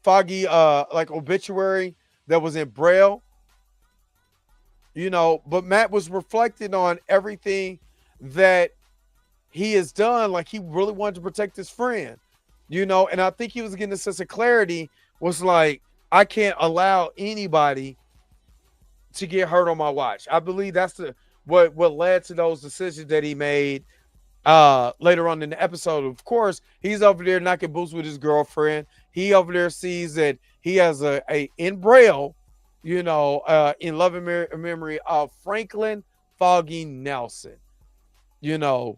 like obituary that was in Braille, you know, but Matt was reflecting on everything that he has done. Like, he really wanted to protect his friend, you know, and I think he was getting a sense of clarity, was like, I can't allow anybody to get hurt on my watch. I believe that's what led to those decisions that he made later on in the episode. Of course, he's over there knocking boots with his girlfriend. He over there sees that he has a in Braille, you know, in loving memory of Franklin Foggy Nelson. You know,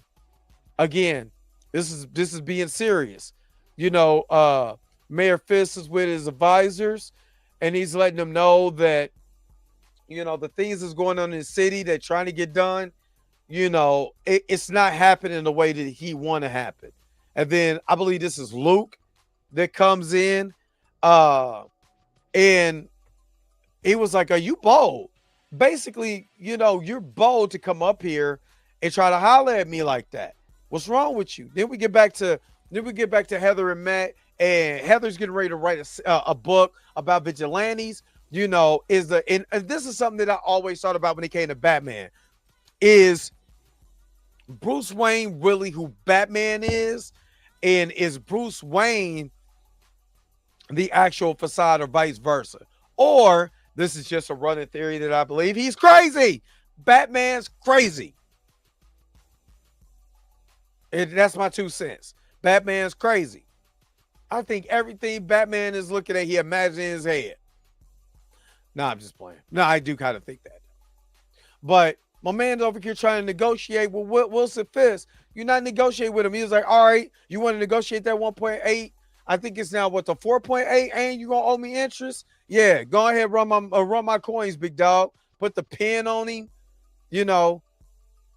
again, this is being serious. You know, Mayor Fisk is with his advisors, and he's letting them know that, you know, the things that's going on in the city they're trying to get done, you know, it's not happening the way that he want to happen. And then I believe this is Luke that comes in, and he was like, are you bold? Basically, you know, you're bold to come up here and try to holler at me like that. What's wrong with you? Then we get back to Heather and Matt, and Heather's getting ready to write a book about vigilantes. You know, and this is something that I always thought about when it came to Batman. Is Bruce Wayne really who Batman is? And is Bruce Wayne the actual facade or vice versa? Or this is just a running theory that I believe he's crazy. Batman's crazy. And that's my 2 cents. Batman's crazy. I think everything Batman is looking at, he imagines in his head. No, I'm just playing. No, I do kind of think that. But my man's over here trying to negotiate with Wilson Fisk. You're not negotiating with him. He was like, all right, you want to negotiate that 1.8? I think it's now what, the 4.8, and you gonna owe me interest? Yeah, go ahead, run my coins, big dog. Put the pin on him, you know.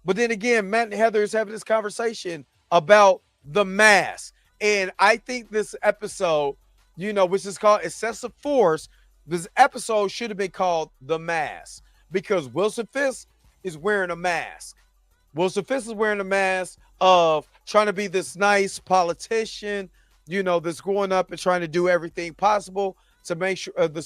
But then again, Matt and Heather is having this conversation about the mask. And I think this episode, you know, which is called Excessive Force, this episode should have been called The Mask, because Wilson Fisk is wearing a mask. Wilson Fisk is wearing a mask of trying to be this nice politician, you know, that's going up and trying to do everything possible to make sure the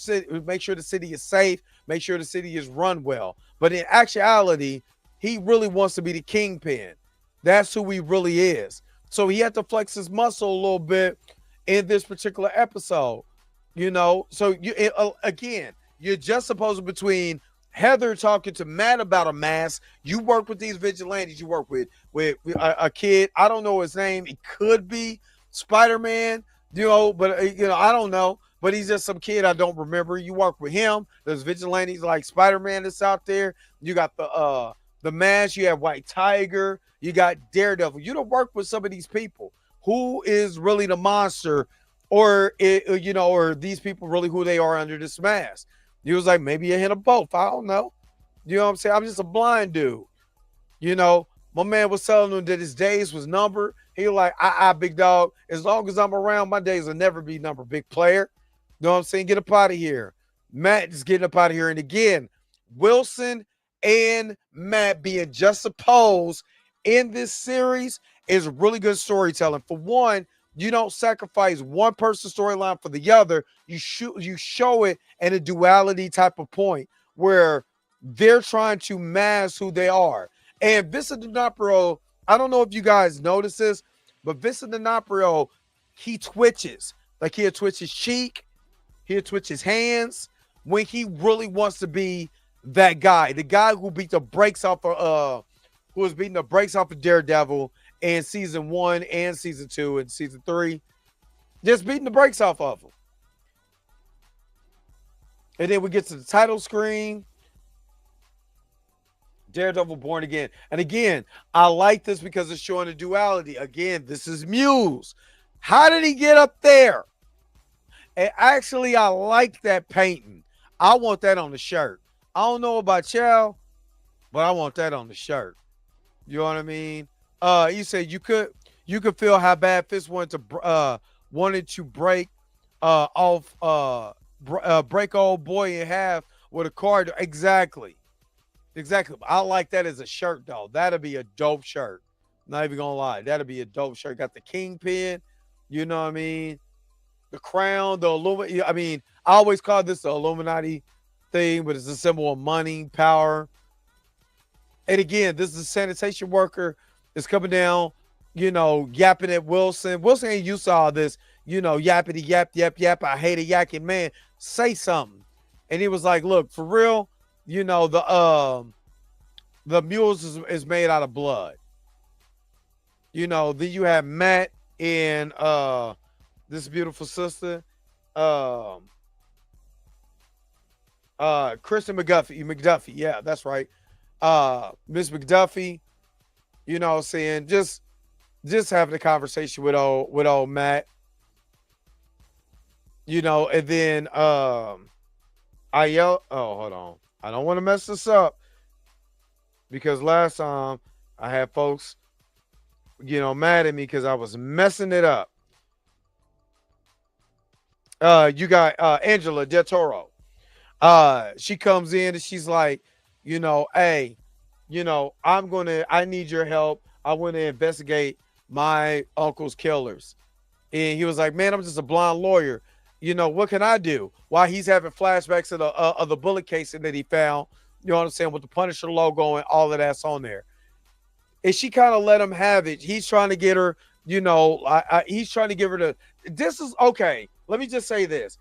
city is safe, make sure the city is run well. But in actuality, he really wants to be the kingpin. That's who he really is. So he had to flex his muscle a little bit in this particular episode. You know, so again, you're just supposed between Heather talking to Matt about a mask. You work with these vigilantes. You work with a kid. I don't know his name. It could be Spider-Man, you know, but you know, I don't know. But he's just some kid I don't remember. You work with him. There's vigilantes like Spider-Man that's out there. You got the mask. You have White Tiger. You got Daredevil. You don't work with some of these people. Who is really the monster? Or, you know, or these people really who they are under this mask? He was like, maybe a hint of both. I don't know. You know what I'm saying? I'm just a blind dude. You know, my man was telling him that his days was numbered. He was like, big dog. As long as I'm around, my days will never be numbered. Big player. You know what I'm saying? Get up out of here. Matt is getting up out of here. And again, Wilson and Matt being just opposed in this series is really good storytelling. For one, you don't sacrifice one person's storyline for the other. You show it in a duality type of point where they're trying to mask who they are. And Vincent D'Onofrio, I don't know if you guys notice this, but Vincent D'Onofrio, he twitches. Like, he'll twitch his cheek, he'll twitch his hands when he really wants to be that guy, the guy who beat the brakes off of who was beating the brakes off of Daredevil in season 1 and season 2 and season 3, just beating the brakes off of him. And then we get to the title screen. Daredevil Born Again. And again, I like this because it's showing the duality. Again, this is Muse. How did he get up there? And actually, I like that painting. I want that on the shirt. I don't know about y'all, but I want that on the shirt. You know what I mean? You said you could feel how bad Fist wanted to break break old boy in half with a card. Exactly. I like that as a shirt though. That'd be a dope shirt. Not even gonna lie, that'd be a dope shirt. Got the kingpin. You know what I mean? The crown, the Illuminati. I mean, I always call this the Illuminati thing, but it's a symbol of money, power. And again, this is a sanitation worker is coming down, yapping at Wilson. Wilson ain't used to all this, yappity yap, yap, yap. I hate a yakking man. Say something. And he was like, look, for real, the mules is made out of blood. Then you have Matt and this beautiful sister, Kristen McDuffie. Yeah, that's right. Miss McDuffie, saying just having a conversation with old Matt. And then I yell, oh, hold on. I don't want to mess this up because last time I had folks, mad at me because I was messing it up. You got Angela Del Toro. She comes in and she's like, hey, I need your help. I want to investigate my uncle's killers. And he was like, man, I'm just a blonde lawyer. What can I do? While he's having flashbacks of the bullet casing that he found, you know what I'm saying, with the Punisher logo and all of that's on there. And she kind of let him have it. He's trying to get her, he's trying to give her this is okay. Let me just say this.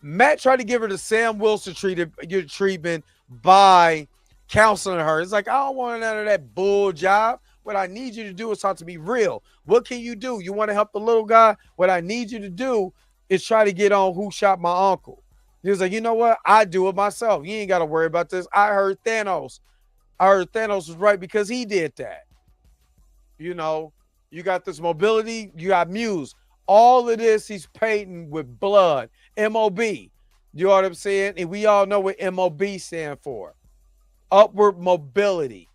Matt tried to give her the Sam Wilson treatment by counseling her. It's like, I don't want none of that bull job. What I need you to do is talk to me real. What can you do? You want to help the little guy? What I need you to do is try to get on who shot my uncle. He was like, you know what? I do it myself. You ain't got to worry about this. I heard Thanos was right because he did that. You got this mobility. You got Muse. All of this he's painting with blood. M.O.B. You know what I'm saying? And we all know what M.O.B. stand for. Upward mobility.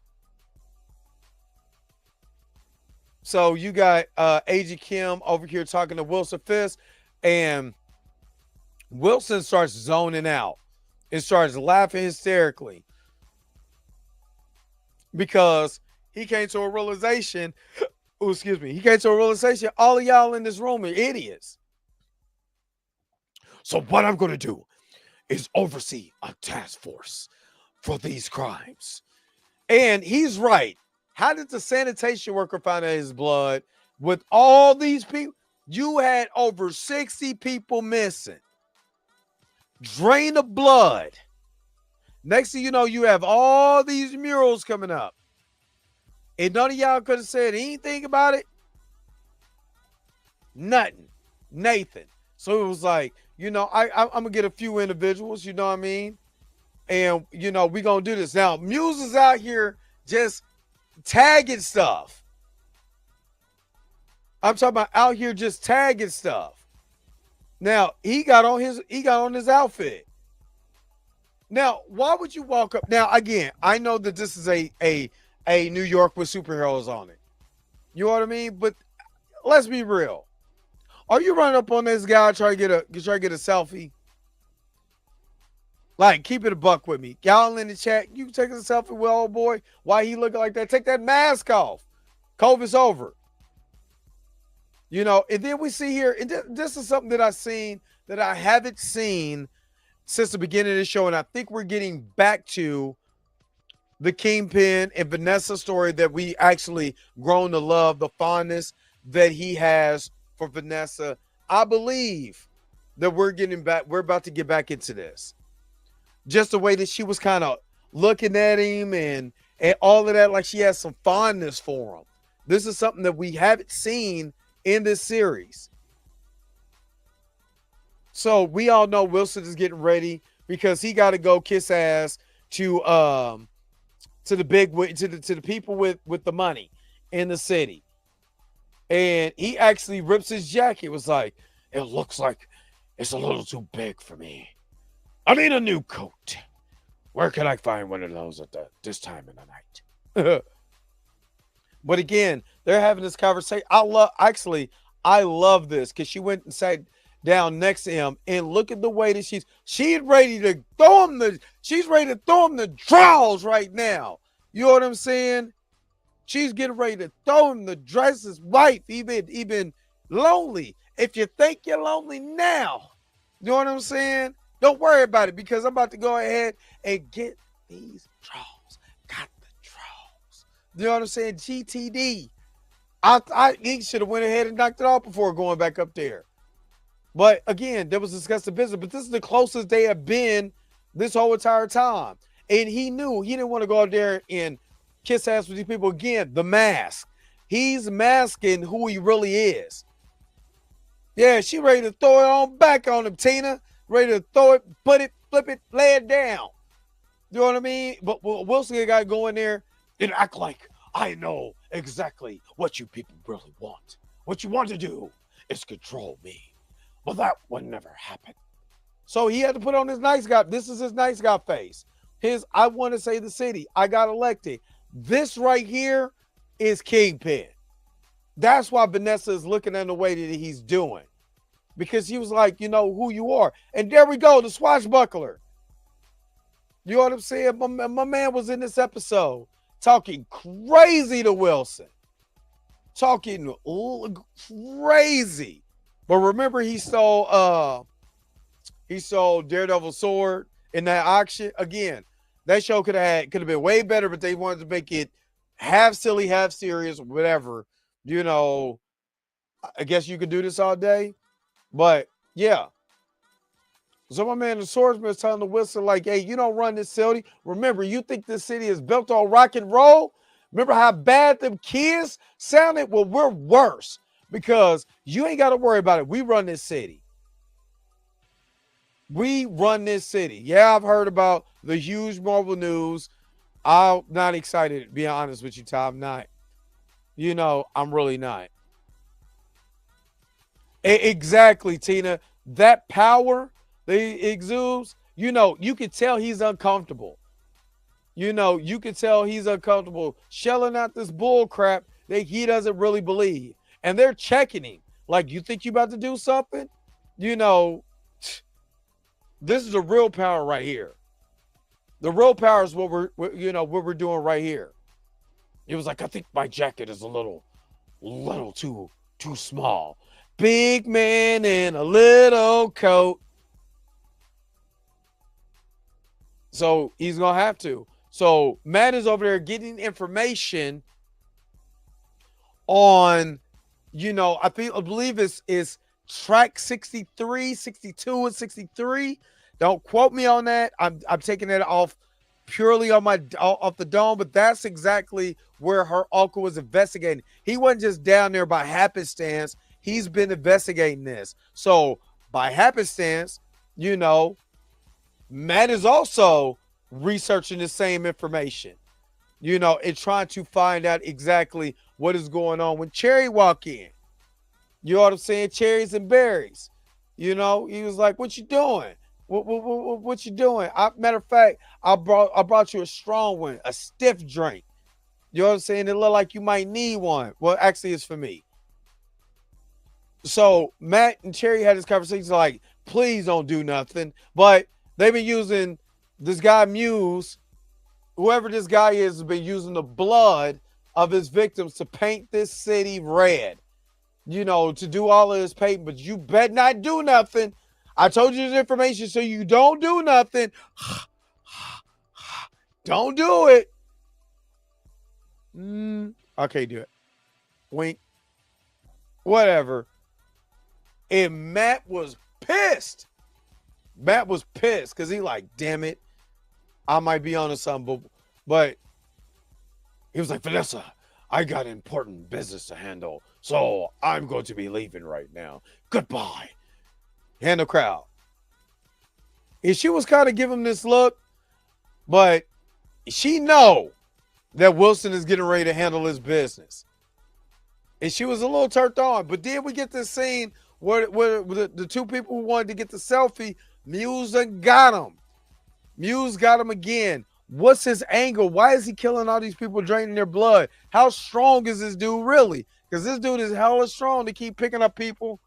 So you got A.G. Kim over here talking to Wilson Fisk, and Wilson starts zoning out and starts laughing hysterically because he came to a realization. Oh, excuse me. He came to a realization. All of y'all in this room are idiots. So what I'm going to do is oversee a task force for these crimes. And he's right. How did the sanitation worker find out his blood with all these people? You had over 60 people missing. Drain of blood. Next thing you know, you have all these murals coming up. And none of y'all could have said anything about it. Nothing. Nathan. So it was like, I'm going to get a few individuals, you know what I mean? And, we're going to do this. Now, Muse is out here just tagging stuff. I'm talking about out here just tagging stuff. Now, he got on his outfit. Now, why would you walk up? Now, again, I know that this is a New York with superheroes on it. You know what I mean? But let's be real. Are you running up on this guy trying to get a selfie? Like, keep it a buck with me. Y'all in the chat, you taking a selfie with old boy? Why he looking like that? Take that mask off. COVID's over. And then we see here, and this is something that I've seen that I haven't seen since the beginning of the show, and I think we're getting back to the Kingpin and Vanessa story that we actually grown to love, the fondness that he has for Vanessa. I believe that we're about to get back into this. just the way that she was kind of looking at him and all of that, like she has some fondness for him. This is something that we haven't seen in this series. So we all know Wilson is getting ready because he got to go kiss ass to the people with the money in the city. And he actually rips his jacket. It was like, it looks like it's a little too big for me. I need a new coat. Where can I find one of those at this time of the night? But again, they're having this conversation. I love this because she went and sat down next to him and look at the way that she's ready to throw him the drawers right now. You know what I'm saying? She's getting ready to throw him the dress. His wife, even lonely. If you think you're lonely now, you know what I'm saying? Don't worry about it because I'm about to go ahead and get these drawers. Got the drawers. You know what I'm saying? GTD. He should have went ahead and knocked it off before going back up there. But again, there was discussing business. But this is the closest they have been this whole entire time. And he knew he didn't want to go out there and kiss ass with these people. Again, the mask. He's masking who he really is. Yeah, she ready to throw it on back on him, Tina. Ready to throw it, put it, flip it, lay it down. You know what I mean? But Wilson got to go in there and act like I know exactly what you people really want. What you want to do is control me. But that would never happen. So he had to put on his nice guy. This is his nice guy face. I want to say the city. I got elected. This right here is Kingpin. That's why Vanessa is looking at the way that he's doing. Because he was like, you know who you are. And there we go, the swashbuckler. You know what I'm saying? My man was in this episode talking crazy to Wilson. Talking crazy. But remember he stole Daredevil's sword in that auction. Again, that show could have been way better, but they wanted to make it half silly, half serious, whatever. You know, I guess you could do this all day. But yeah. So my man, the swordsman, is telling the Wilson, like, hey, you don't run this city. Remember, you think this city is built on rock and roll? Remember how bad them kids sounded? Well, we're worse because you ain't got to worry about it. We run this city. We run this city. Yeah, I've heard about the huge Marvel news. I'm not excited, to be honest with you, Tom. I'm not. You know, I'm really not. Exactly, Tina. That power that he exudes, you know, you can tell he's uncomfortable. You know, you can tell he's uncomfortable shelling out this bull crap that he doesn't really believe. And they're checking him. Like, you think you about to do something? You know, this is the real power right here. The real power is what we're doing right here. It was like, I think my jacket is a little too small. Big man in a little coat. So he's going to have to. So Matt is over there getting information on, you know, I believe it's track 63, 62, and 63. Don't quote me on that. I'm taking it off purely on off the dome, but that's exactly where her uncle was investigating. He wasn't just down there by happenstance. He's been investigating this. So by happenstance, you know, Matt is also researching the same information, you know, and trying to find out exactly what is going on when Cherry walk in. You know what I'm saying? Cherries and berries. You know, he was like, what you doing? What you doing? Matter of fact, I brought you a strong one, a stiff drink. You know what I'm saying? It looked like you might need one. Well, actually, it's for me. So Matt and Cherry had this conversation like, please don't do nothing. But they've been using this guy Muse, whoever this guy is, has been using the blood of his victims to paint this city red. You know, to do all of this painting, but you better not do nothing. I told you this information so you don't do nothing. Don't do it. I can't do it. Wink. Whatever. And Matt was pissed. Matt was pissed because he like, damn it. I might be on to something, but he was like, Vanessa, I got important business to handle, so I'm going to be leaving right now. Goodbye. And the crowd. And she was kind of giving him this look, but she know that Wilson is getting ready to handle his business. And she was a little turned on. But then we get this scene where the two people who wanted to get the selfie, Muse got him. Muse got him again. What's his angle? Why is he killing all these people, draining their blood? How strong is this dude really? Because this dude is hella strong to keep picking up people,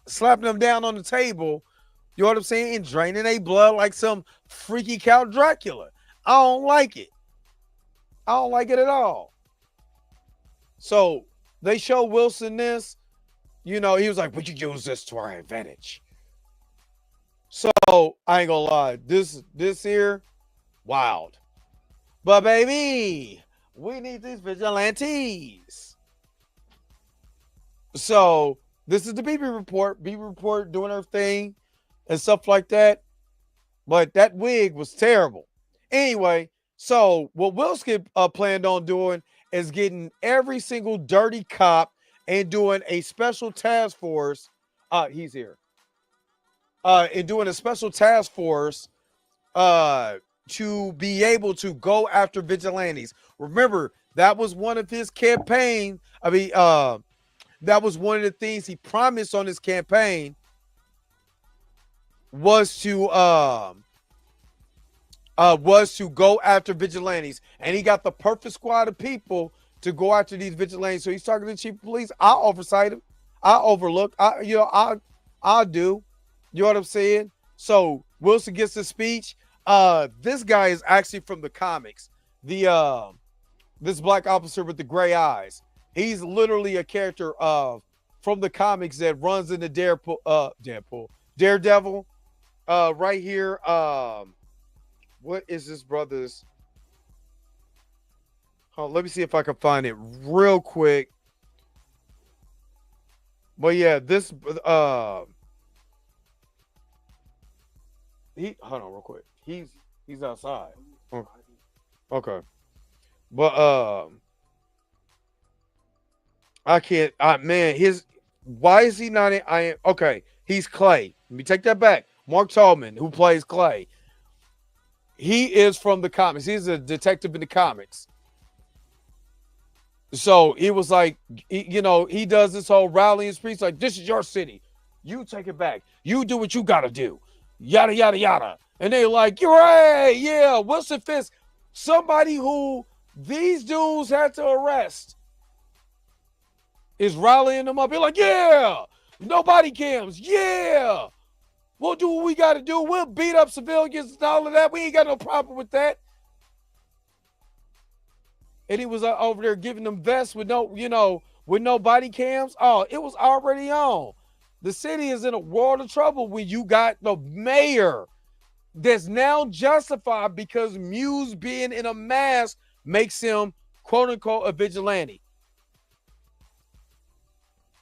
slapping them down on the table, you know what I'm saying, and draining their blood like some freaky Count Dracula. I don't like it. I don't like it at all. So they show Wilson this. You know, he was like, would you use this to our advantage? So I ain't gonna lie. This here, wild. But baby, we need these vigilantes. So this is the BB report. BB report doing her thing and stuff like that. But that wig was terrible. Anyway, so what Wilson planned on doing is getting every single dirty cop and doing a special task force. He's here. And doing a special task force to be able to go after vigilantes. Remember, that was one of his campaign. That was one of the things he promised on his campaign was to go after vigilantes, and he got the perfect squad of people to go after these vigilantes. So he's talking to the chief of police. I'll oversight him. I'll overlook. I'll do. You know what I'm saying? So Wilson gets the speech. This guy is actually from the comics. This black officer with the gray eyes. He's literally a character from the comics that runs in the Daredevil. Right here. What is this brother's? Oh, let me see if I can find it real quick. But yeah, this hold on real quick. He's outside. Okay. But I can't why is he not in okay, he's Clay. Let me take that back. Mark Tallman, who plays Clay. He is from the comics. He's a detective in the comics. So it was like, he does this whole rallying speech like, this is your city. You take it back. You do what you got to do. Yada, yada, yada. And they're like, you're right. Yeah, Wilson Fisk, somebody who these dudes had to arrest, is rallying them up. They're like, yeah, nobody cams. Yeah. We'll do what we got to do. We'll beat up civilians and all of that. We ain't got no problem with that. And he was over there giving them vests with no body cams. Oh, it was already on. The city is in a world of trouble when you got the mayor that's now justified because Muse being in a mask makes him, quote unquote, a vigilante.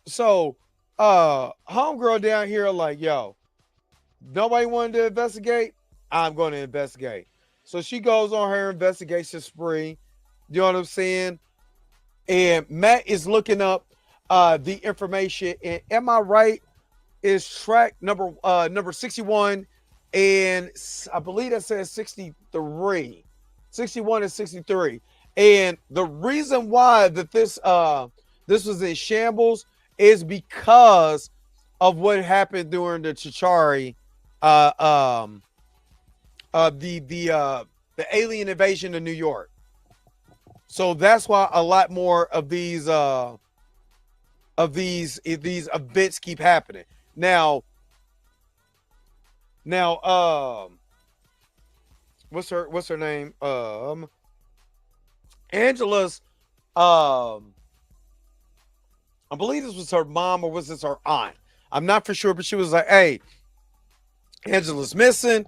So, homegirl down here like, yo, nobody wanted to investigate. I'm going to investigate. So she goes on her investigation spree. You know what I'm saying? And Matt is looking up the information. And am I right? Is track number 61, and I believe that says 63. 61 and 63. And the reason why that this was in shambles is because of what happened during the Chitauri, the alien invasion of New York. So that's why a lot more of these events keep happening. Now, what's her name? Angela's, I believe this was her mom or was this her aunt? I'm not for sure, but she was like, hey, Angela's missing.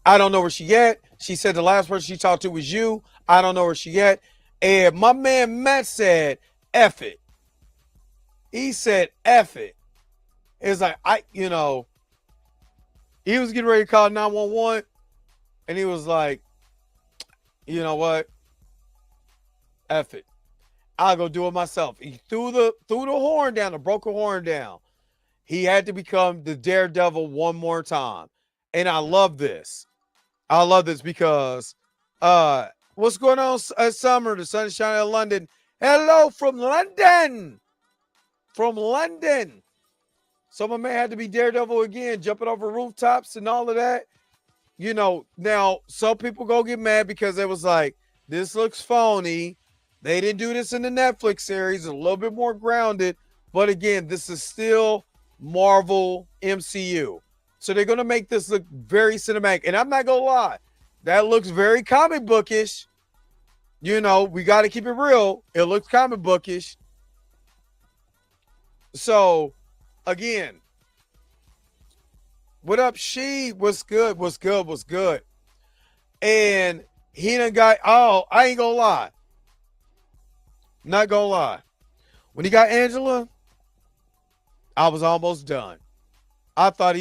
I don't know where she at. She said the last person she talked to was you. I don't know where she at. And my man Matt said, F it. He said, F it. It's like, he was getting ready to call 911. And he was like, you know what? F it. I'll go do it myself. He threw the horn down, the broken horn down. He had to become the Daredevil one more time. And I love this. I love this because what's going on, Summer? The sun is shining in London. Hello from London. From London. So my man had to be Daredevil again, jumping over rooftops and all of that. You know, now some people go get mad because it was like, this looks phony. They didn't do this in the Netflix series, a little bit more grounded. But again, this is still Marvel MCU. So they're going to make this look very cinematic. And I'm not going to lie, that looks very comic bookish. You know, we got to keep it real. It looks comic bookish. So, again, what up, She? What's good? What's good? What's good? And he done got, oh, I ain't going to lie. Not going to lie. When he got Angela, I was almost done. I thought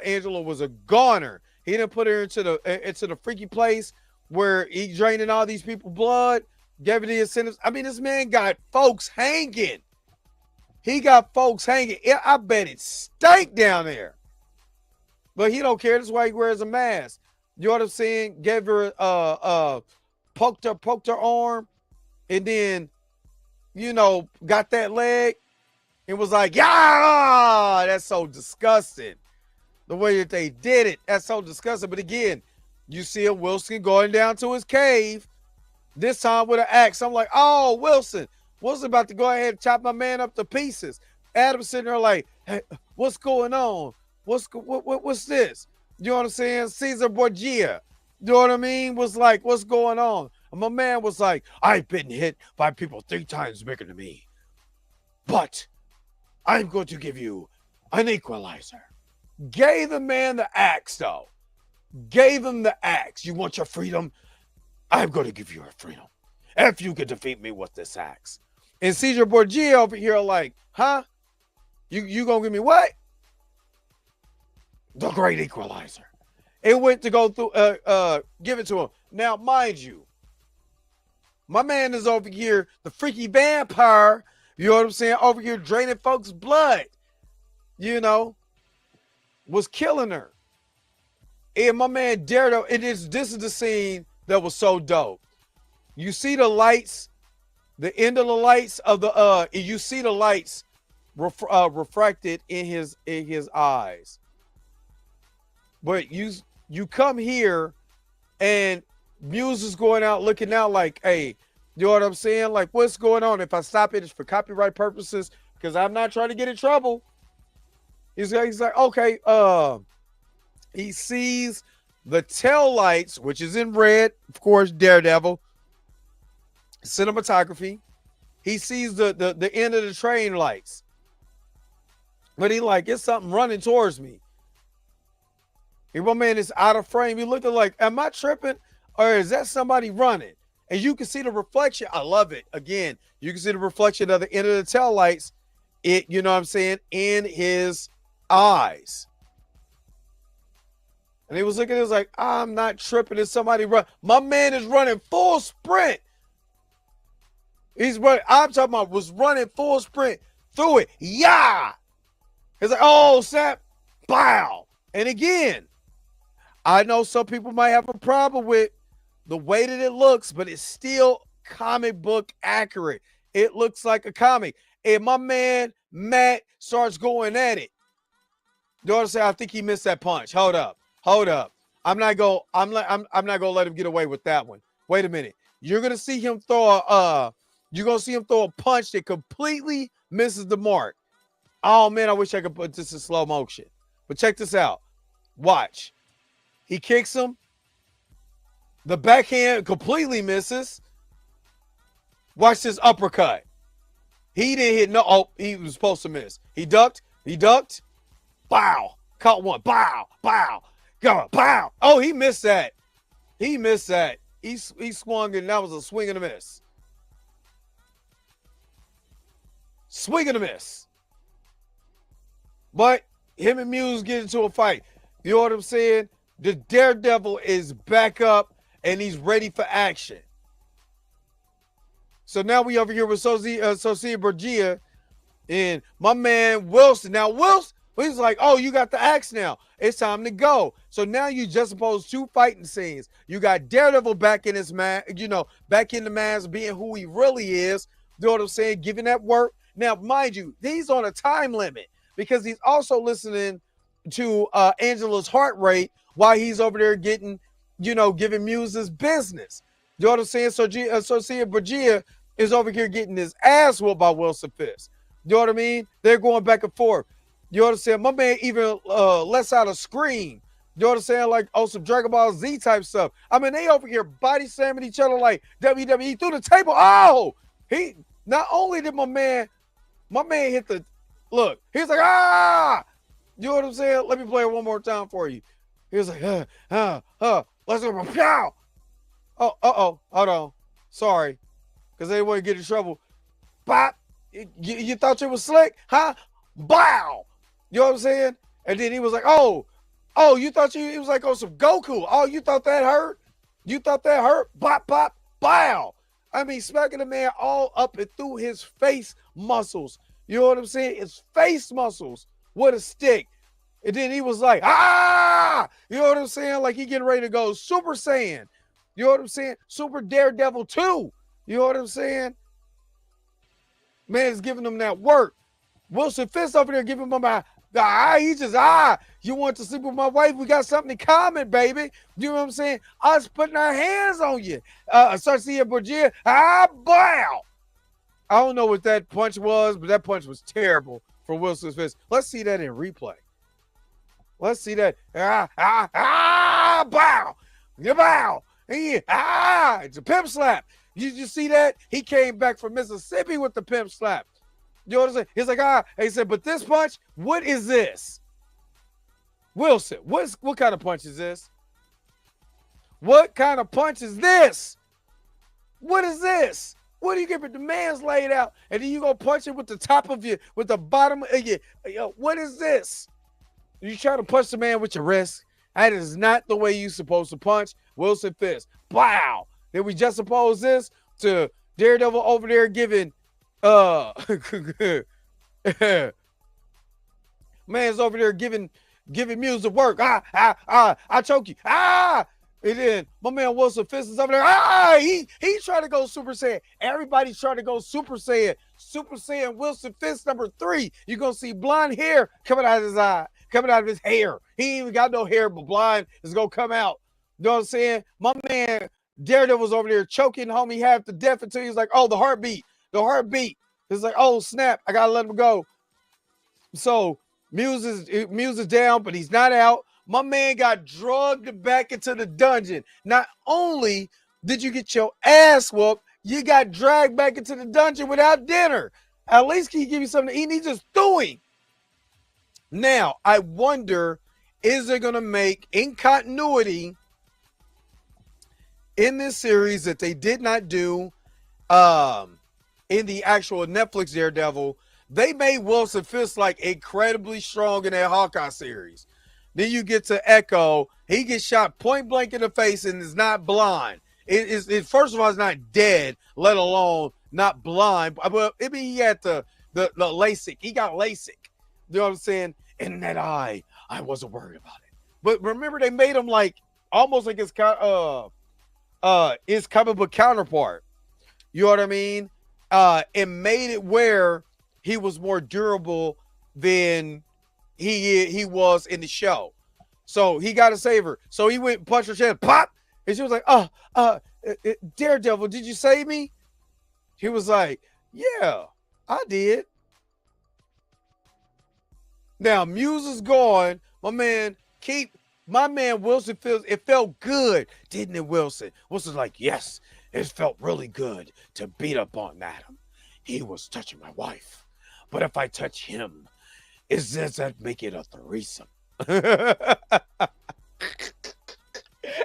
Angela was a goner. He didn't put her into the freaky place where he draining all these people's blood, gave it the incentives. I mean, this man got folks hanging. He got folks hanging. I bet it stank down there. But he don't care. That's why he wears a mask. You know what I'm saying? Gave her poked her arm, and then, you know, got that leg. It was like, yeah, that's so disgusting. The way that they did it, that's so disgusting. But again, you see a Wilson going down to his cave, this time with an axe. I'm like, oh, Wilson about to go ahead and chop my man up to pieces. Adam's sitting there like, hey, what's going on? What's this? You know what I'm saying? Caesar Borgia, you know what I mean? Was like, what's going on? And my man was like, I've been hit by people 3 times bigger than me, but I'm going to give you an equalizer. Gave the man the axe, though. Gave him the axe. You want your freedom? I'm going to give you your freedom if you can defeat me with this axe. And Caesar Borgia over here like, huh? You going to give me what? The great equalizer. It went to go through, give it to him. Now, mind you, my man is over here, the freaky vampire, you know what I'm saying, over here draining folks' blood, you know, was killing her. And my man Daredevil, this is the scene that was so dope. You see the lights, the end of the lights of the, you see the lights refracted in his eyes. But you come here and Muse is going out looking out like, hey, you know what I'm saying? Like, what's going on? If I stop it, it's for copyright purposes because I'm not trying to get in trouble. He's like, okay. He sees the tail lights, which is in red, of course, Daredevil. Cinematography. He sees the end of the train lights. But he like, it's something running towards me. And my man is out of frame. He looking like, am I tripping? Or is that somebody running? And you can see the reflection. I love it. Again, you can see the reflection of the end of the tail lights. You know what I'm saying? In his eyes. And he was looking, he was like, I'm not tripping. Is somebody run? My man is running full sprint. He's running. I'm talking about was running full sprint through it. Yeah. It's like, oh, snap. Bow. And again, I know some people might have a problem with the way that it looks, but it's still comic book accurate. It looks like a comic. And my man, Matt, starts going at it. You know what I'm saying? I think he missed that punch. Hold up. I'm not gonna let him get away with that one. Wait a minute. You're gonna see him throw a punch that completely misses the mark. Oh man, I wish I could put this in slow motion. But check this out. Watch. He kicks him. The backhand completely misses. Watch this uppercut. He didn't hit no. Oh, he was supposed to miss. He ducked. Bow. Caught one. Bow. Go. Bow. Oh, he missed that. He swung and that was a swing and a miss. Swing and a miss. But him and Muse get into a fight. You know what I'm saying? The Daredevil is back up and he's ready for action. So now we over here with Socia Bergia and my man Wilson. Now Wilson, he's like, oh, you got the axe now. It's time to go. So now you just opposed two fighting scenes. You got Daredevil back in his mask, back in the mask, being who he really is. You know what I'm saying? Giving that work. Now, mind you, he's on a time limit because he's also listening to Angela's heart rate while he's over there getting, giving Muse's business. You know what I'm saying? So Socia Bergia is over here getting his ass whooped by Wilson Fisk. You know what I mean? They're going back and forth. You know what I'm saying? My man even lets out a scream. You know what I'm saying? Like, some Dragon Ball Z type stuff. I mean, they over here body slamming each other like WWE through the table. Oh, he not only did my man hit the look. He's like, ah, you know what I'm saying? Let me play it one more time for you. He was like, let's go, pow. Oh, hold on. Sorry, because they want to get in trouble. Bop. You thought you was slick, huh? Bow. You know what I'm saying? And then he was like, oh, you thought he was like, some Goku. Oh, you thought that hurt? You thought that hurt? Bop, bop, bow. I mean, smacking the man all up and through his face muscles. You know what I'm saying? His face muscles with a stick. And then he was like, ah! You know what I'm saying? Like he getting ready to go Super Saiyan. You know what I'm saying? Super Daredevil 2. You know what I'm saying? Man is giving them that work. Wilson Fisk over there giving him he just, you want to sleep with my wife? We got something in common, baby. You know what I'm saying? Us putting our hands on you. Socia Bergia, bow. I don't know what that punch was, but that punch was terrible for Wilson Fisk. Let's see that in replay. Let's see that. Bow. You bow. It's a pimp slap. You see that? He came back from Mississippi with the pimp slap. You know what I'm saying? He's like, he said, but this punch, what is this? Wilson, what kind of punch is this? What kind of punch is this? What is this? What do you give it? The man's laid out, and then you go punch it with the top of you, with the bottom of you. What is this? You try to punch the man with your wrist. That is not the way you're supposed to punch Wilson Fisk. Wow. Then we just oppose this to Daredevil over there giving man's over there giving Muse the work. I choke you. And then my man Wilson Fisk is over there. He trying to go Super Saiyan. Everybody's trying to go Super Saiyan. Super Saiyan Wilson Fisk number 3. You're gonna see blonde hair coming out of his eye, coming out of his hair. He ain't even got no hair, but blind is gonna come out. You know what I'm saying? My man Daredevil was over there choking homie half to death until he's like, oh, the heartbeat. It's like, oh, snap, I gotta let him go. So Muse is down, but he's not out. My man got drugged back into the dungeon. Not only did you get your ass whooped, you got dragged back into the dungeon without dinner. At least can he give you something to eat? And he just threw him. Now, I wonder, is it going to make, in continuity in this series that they did not do in the actual Netflix Daredevil, they made Wilson Fisk like incredibly strong in that Hawkeye series. Then you get to Echo, he gets shot point blank in the face and is not blind. It first of all, it's not dead, let alone not blind. But I mean, he had the LASIK. He got LASIK. You know what I'm saying? In that eye, I wasn't worried about it. But remember, they made him like almost like his comic book counterpart. You know what I mean? It made it where he was more durable than he was in the show. So he got to save her. So he went and punched her chest, pop, and she was like, Daredevil, did you save me? He was like, yeah, I did. Now Muse is gone. My man Wilson feels it felt good, didn't it, Wilson? Wilson's like, yes, it felt really good to beat up on Adam. He was touching my wife. But if I touch him, does that make it a threesome?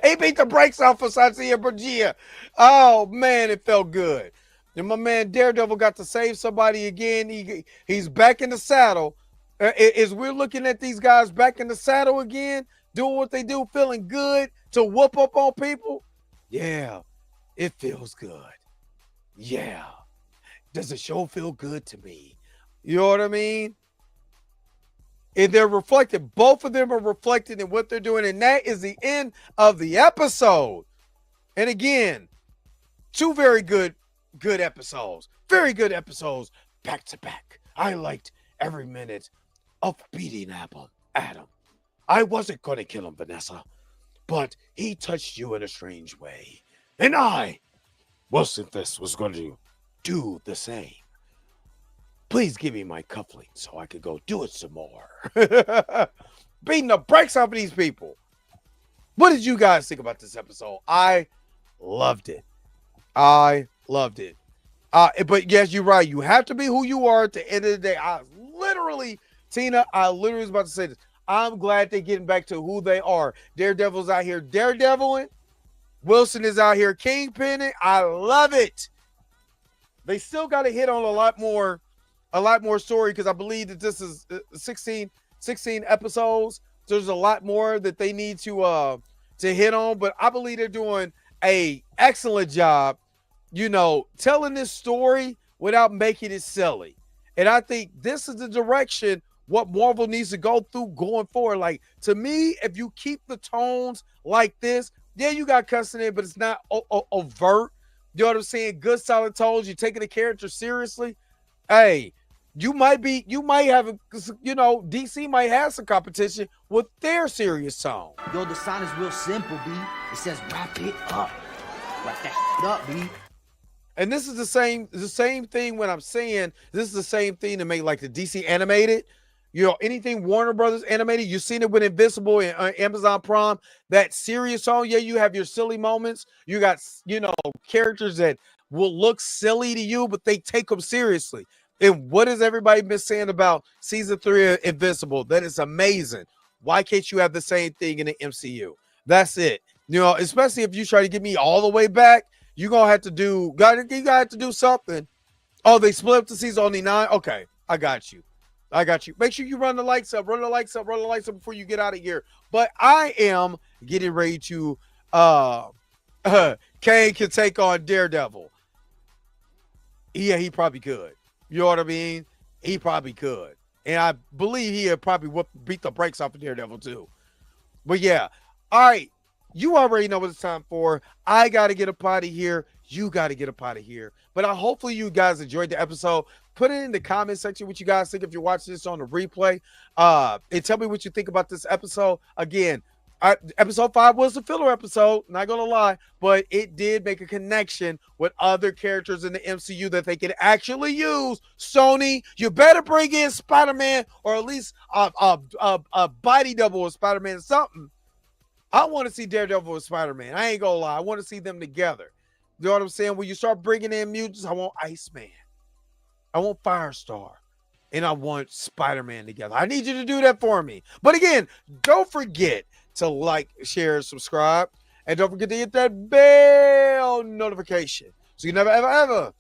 He beat the brakes off of Socia Bergia. Oh man, it felt good. And my man Daredevil got to save somebody again. He's back in the saddle. As we're looking at these guys back in the saddle again, doing what they do, feeling good to whoop up on people. Yeah, it feels good. Yeah. Does the show feel good to me? You know what I mean? And they're reflected. Both of them are reflected in what they're doing. And that is the end of the episode. And again, two very good episodes. Very good episodes back to back. I liked every minute of beating Adam. I wasn't going to kill him, Vanessa, but he touched you in a strange way. And I, Wilson Fisk, was going to do the same. Please give me my cufflinks so I could go do it some more. Beating the brakes off of these people. What did you guys think about this episode? I loved it. I loved it. But yes, you're right. You have to be who you are at the end of the day. Tina, I literally was about to say this. I'm glad they're getting back to who they are. Daredevil's out here daredeviling. Wilson is out here kingpinning. I love it. They still got to hit on a lot more story, because I believe that this is 16 episodes. There's a lot more that they need to hit on, but I believe they're doing a excellent job, telling this story without making it silly. And I think this is the direction what Marvel needs to go through going forward. Like, to me, if you keep the tones like this, yeah, you got cussing in, but it's not overt. You know what I'm saying? Good solid tones. You're taking the character seriously. Hey, DC might have some competition with their serious tone. Yo, the sign is real simple, B. It says wrap it up. Wrap that shit up, B. And this is the same thing when I'm saying this is the same thing to make like the DC animated. Anything Warner Brothers animated, you've seen it with Invincible and Amazon Prime, that serious tone. Yeah, you have your silly moments. You got, characters that will look silly to you, but they take them seriously. And what has everybody been saying about season 3 of Invincible? That is amazing. Why can't you have the same thing in the MCU? That's it. Especially if you try to get me all the way back, you're going to have to do, you got to do something. Oh, they split up the season only 9? Okay, I got you. Make sure you run the lights up before you get out of here. But I am getting ready to, Kane can take on Daredevil. Yeah, he probably could. You know what I mean? He probably could. And I believe he'd probably beat the brakes off of Daredevil too. But yeah. All right. You already know what it's time for. I got to get up out of here. You got to get up out of here. But hopefully you guys enjoyed the episode. Put it in the comment section what you guys think if you're watching this on the replay. And tell me what you think about this episode. Again, episode 5 was a filler episode, not gonna lie, but it did make a connection with other characters in the MCU that they could actually use. Sony, you better bring in Spider-Man, or at least a body double of Spider-Man, something. I want to see Daredevil with Spider-Man. I ain't gonna lie, I want to see them together. You know what I'm saying? When you start bringing in mutants, I want Iceman, I want Firestar, and I want Spider-Man together. I need you to do that for me. But again, don't forget to like, share, subscribe, and don't forget to hit that bell notification so you never, ever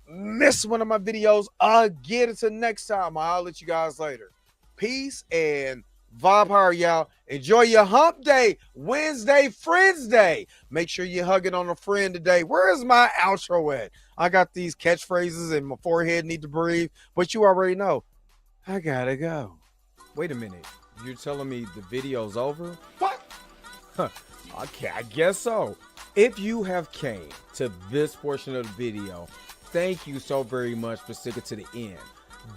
miss one of my videos again. Until next time, I'll let you guys later. Peace and vibe higher, y'all. Enjoy your hump day, Wednesday, Friends Day. Make sure you're hugging on a friend today. Where is my outro at? I got these catchphrases and my forehead need to breathe, but you already know. I gotta go. Wait a minute. You're telling me the video's over? What? Okay, I guess so. If you have came to this portion of the video, thank you so very much for sticking to the end.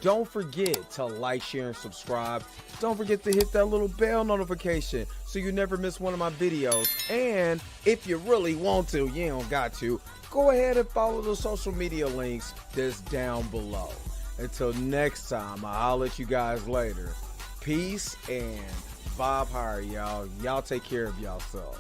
Don't forget to like, share, and subscribe. Don't forget to hit that little bell notification so you never miss one of my videos. And if you really want to, you don't got to, go ahead and follow the social media links that's down below. Until next time, I'll let you guys later. Peace and vibe higher, y'all. Y'all take care of yourself.